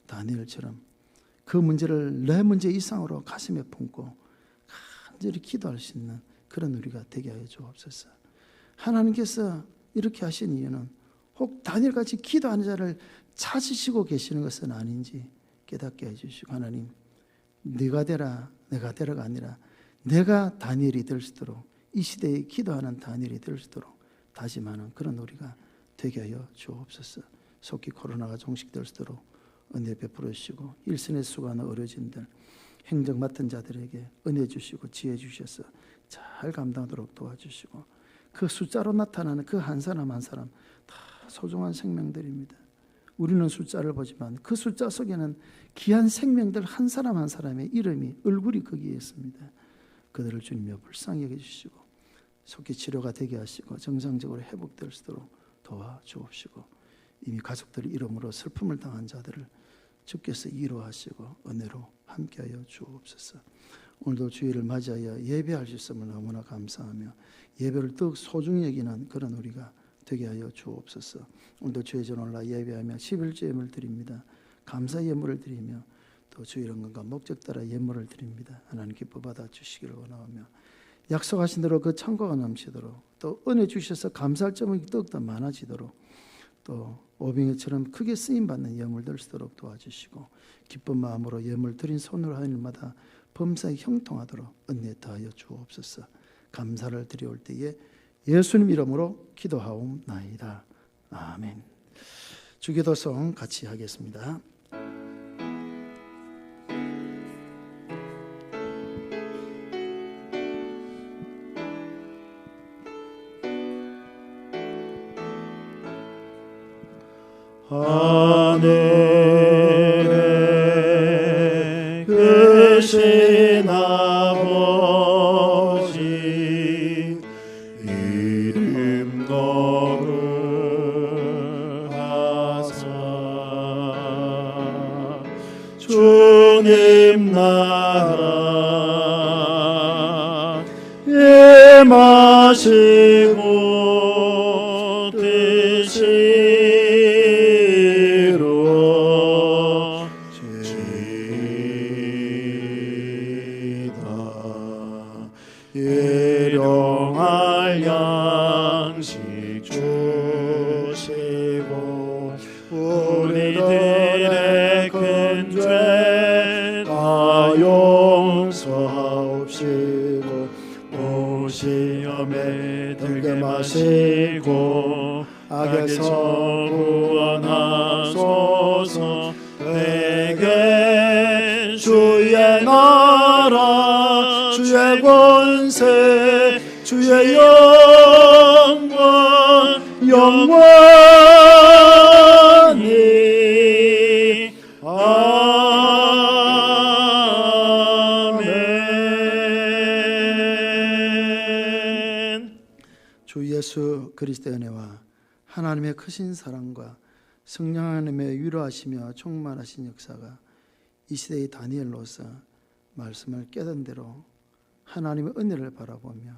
다니엘처럼 그 문제를 내 문제 이상으로 가슴에 품고 간절히 기도할 수 있는 그런 우리가 되게 하여 주옵소서. 하나님께서 이렇게 하신 이유는 혹 다니엘같이 기도하는 자를 찾으시고 계시는 것은 아닌지 깨닫게 해주시고, 하나님 네가 되라 내가 되라가 아니라 내가 다니엘이 될 수 있도록, 이 시대에 기도하는 다니엘이 될 수 있도록 다짐하는 그런 우리가 되게 하여 주옵소서. 속히 코로나가 종식될 수 있도록 은혜 베풀어 주시고, 일선에 수고하는 의료진들, 행정 맡은 자들에게 은혜 주시고 지혜 주셔서 잘 감당하도록 도와주시고, 그 숫자로 나타나는 그 한 사람 한 사람 다 소중한 생명들입니다. 우리는 숫자를 보지만 그 숫자 속에는 귀한 생명들 한 사람 한 사람의 이름이, 얼굴이 거기에 있습니다. 그들을 주님여 불쌍히 여겨주시고 속히 치료가 되게 하시고 정상적으로 회복될 수 있도록 도와주옵시고, 이미 가족들의 이름으로 슬픔을 당한 자들을 주께서 위로하시고 은혜로 함께하여 주옵소서. 오늘도 주일을 맞이하여 예배할 수 있음을 너무나 감사하며 예배를 더욱 소중히 여기는 그런 우리가 되게 하여 주옵소서. 오늘도 주의 전 올라 예배하며 11조 예물을 드립니다. 감사 예물을 드리며 또 주의 영광과 목적 따라 예물을 드립니다. 하나님 기뻐 받아 주시기를 원하오며, 약속하신 대로 그 창고가 넘치도록, 또 은혜 주셔서 감사할 점이 더욱더 많아지도록, 또 오병이처럼 크게 쓰임받는 예물들 쓰도록 도와주시고, 기쁜 마음으로 예물 드린 손으로 하는 일마다 범사에 형통하도록 은혜 더하여 주옵소서. 감사를 드려올 때에 예수님 이름으로 기도하옵나이다. 아멘. 주기도송 같이 하겠습니다. 하늘에 크신 아버지, 이름 거룩하사 주님 나라 임하시고 뜻이로 지다. 일용할 양식 주시고 우리들의 큰 죄 다 용서하옵시고 또 시험에 들게 마시고 악에서 구원하소서. 내게 주의 나라 주의 권세 주의 영광 영원히 아멘. 주 예수 그리스도의 은혜와 하나님의 크신 사랑과 성령 하나님의 위로하시며 충만하신 역사가 이 시대의 다니엘로서 말씀을 깨닫는 대로 하나님의 은혜를 바라보며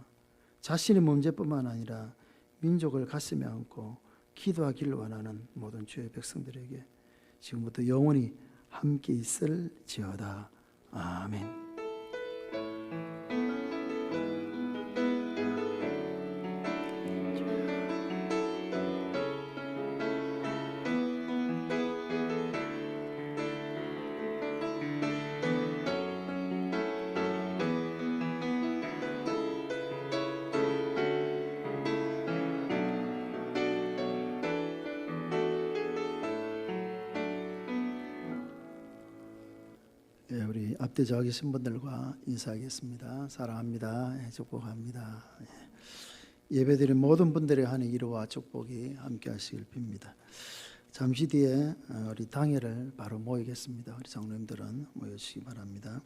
자신의 문제뿐만 아니라 민족을 가슴에 안고 기도하기를 원하는 모든 주의 백성들에게 지금부터 영원히 함께 있을지어다. 아멘. 우리 앞에 저기 계신 분들과 인사하겠습니다. 사랑합니다. 축복합니다. 예배드린 모든 분들의 한해 위로와 축복이 함께 하시길 빕니다. 잠시 뒤에 우리 당회를 바로 모이겠습니다. 우리 장로님들은 모여주시기 바랍니다.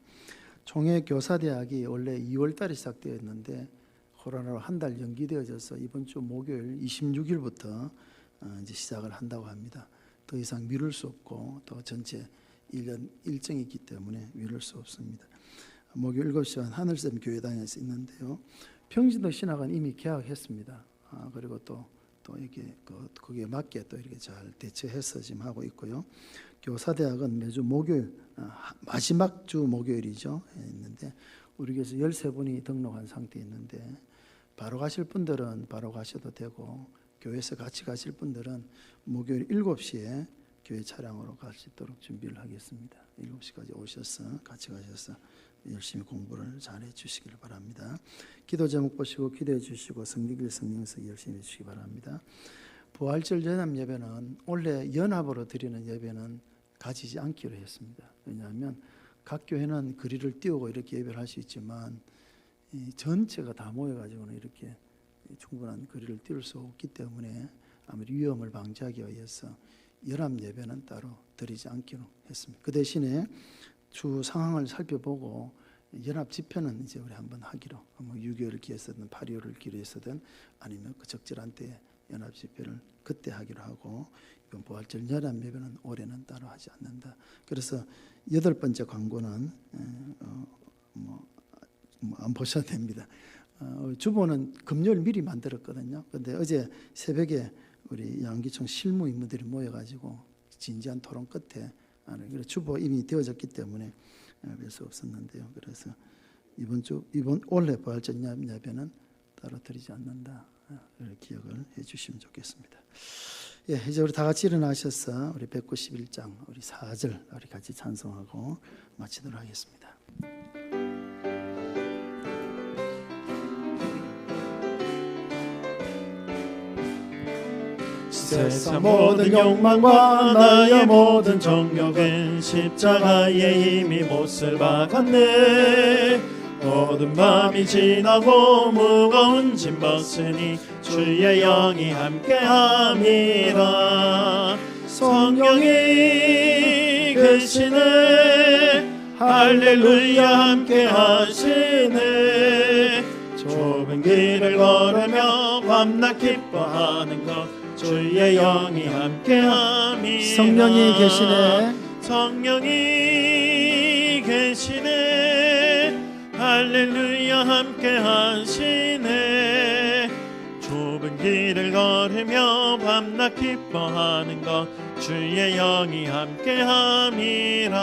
총회교사대학이 원래 2월 달에 시작되었는데 코로나로 한 달 연기되어져서 이번 주 목요일 26일부터 이제 시작을 한다고 합니다. 더 이상 미룰 수 없고 또 전체 1년 일정이 있기 때문에 미룰 수 없습니다. 목요일 7시 반 하늘샘 교회당에서 있는데요. 평신도 신학은 이미 개학했습니다. 그리고 또 이게 거기에 맞게 또 이렇게 잘 대처해서 지금 하고 있고요. 교사대학은 매주 목요일 마지막 주 목요일이죠. 있는데 우리 교회에서 13분이 등록한 상태에 있는데 바로 가실 분들은 바로 가셔도 되고 교회에서 같이 가실 분들은 목요일 7시에 교회 차량으로 갈 수 있도록 준비를 하겠습니다. 7시까지 오셔서 같이 가셔서 열심히 공부를 잘해 주시길 바랍니다. 기도 제목 보시고 기도해 주시고 성리길 성령서 열심히 해 주시기 바랍니다. 부활절 연합 예배는 원래 연합으로 드리는 예배는 가지지 않기로 했습니다. 왜냐하면 각 교회는 거리를 띄우고 이렇게 예배를 할 수 있지만 이 전체가 다 모여가지고는 이렇게 충분한 거리를 띄울 수 없기 때문에 아무리 위험을 방지하기 위해서 연합 예배는 따로 드리지 않기로 했습니다. 그 대신에 주 상황을 살펴보고 연합 집회는 이제 우리 한번 하기로, 뭐 6.25를 기해서든 8.25를 기해서든 아니면 그 적절한 때에 연합 집회를 그때 하기로 하고, 이번 부활절 연합 예배는 올해는 따로 하지 않는다. 그래서 8번째 광고는 안 보셔도 됩니다. 주보는 금요일 미리 만들었거든요. 그런데 어제 새벽에 우리 양기총 실무 임무들이 모여가지고 진지한 토론 끝에 주보 이미 되어졌기 때문에 별 수 없었는데요. 그래서 이번 올해 부활절 예배는 따로 드리지 않는다. 기억을 해주시면 좋겠습니다. 예, 이제 우리 다 같이 일어나셔서 우리 191장 우리 4절 우리 같이 찬송하고 마치도록 하겠습니다. 세상 모든 욕망과 나의 모든 정욕은 십자가의 힘이 못을 박았네. 모든 밤이 지나고 무거운 짐 벗으니 주의 영이 함께함이라. 성령이 계시네. 할렐루야 함께하시네. 좁은 길을 걸으며 밤낮 기뻐하는 것 주의 영이 함께함이라. 성령이 계시네. 성령이 계시네. 할렐루야 함께하시네. 좁은 길을 걸으며 밤낮 기뻐하는 것 주의 영이 함께함이라.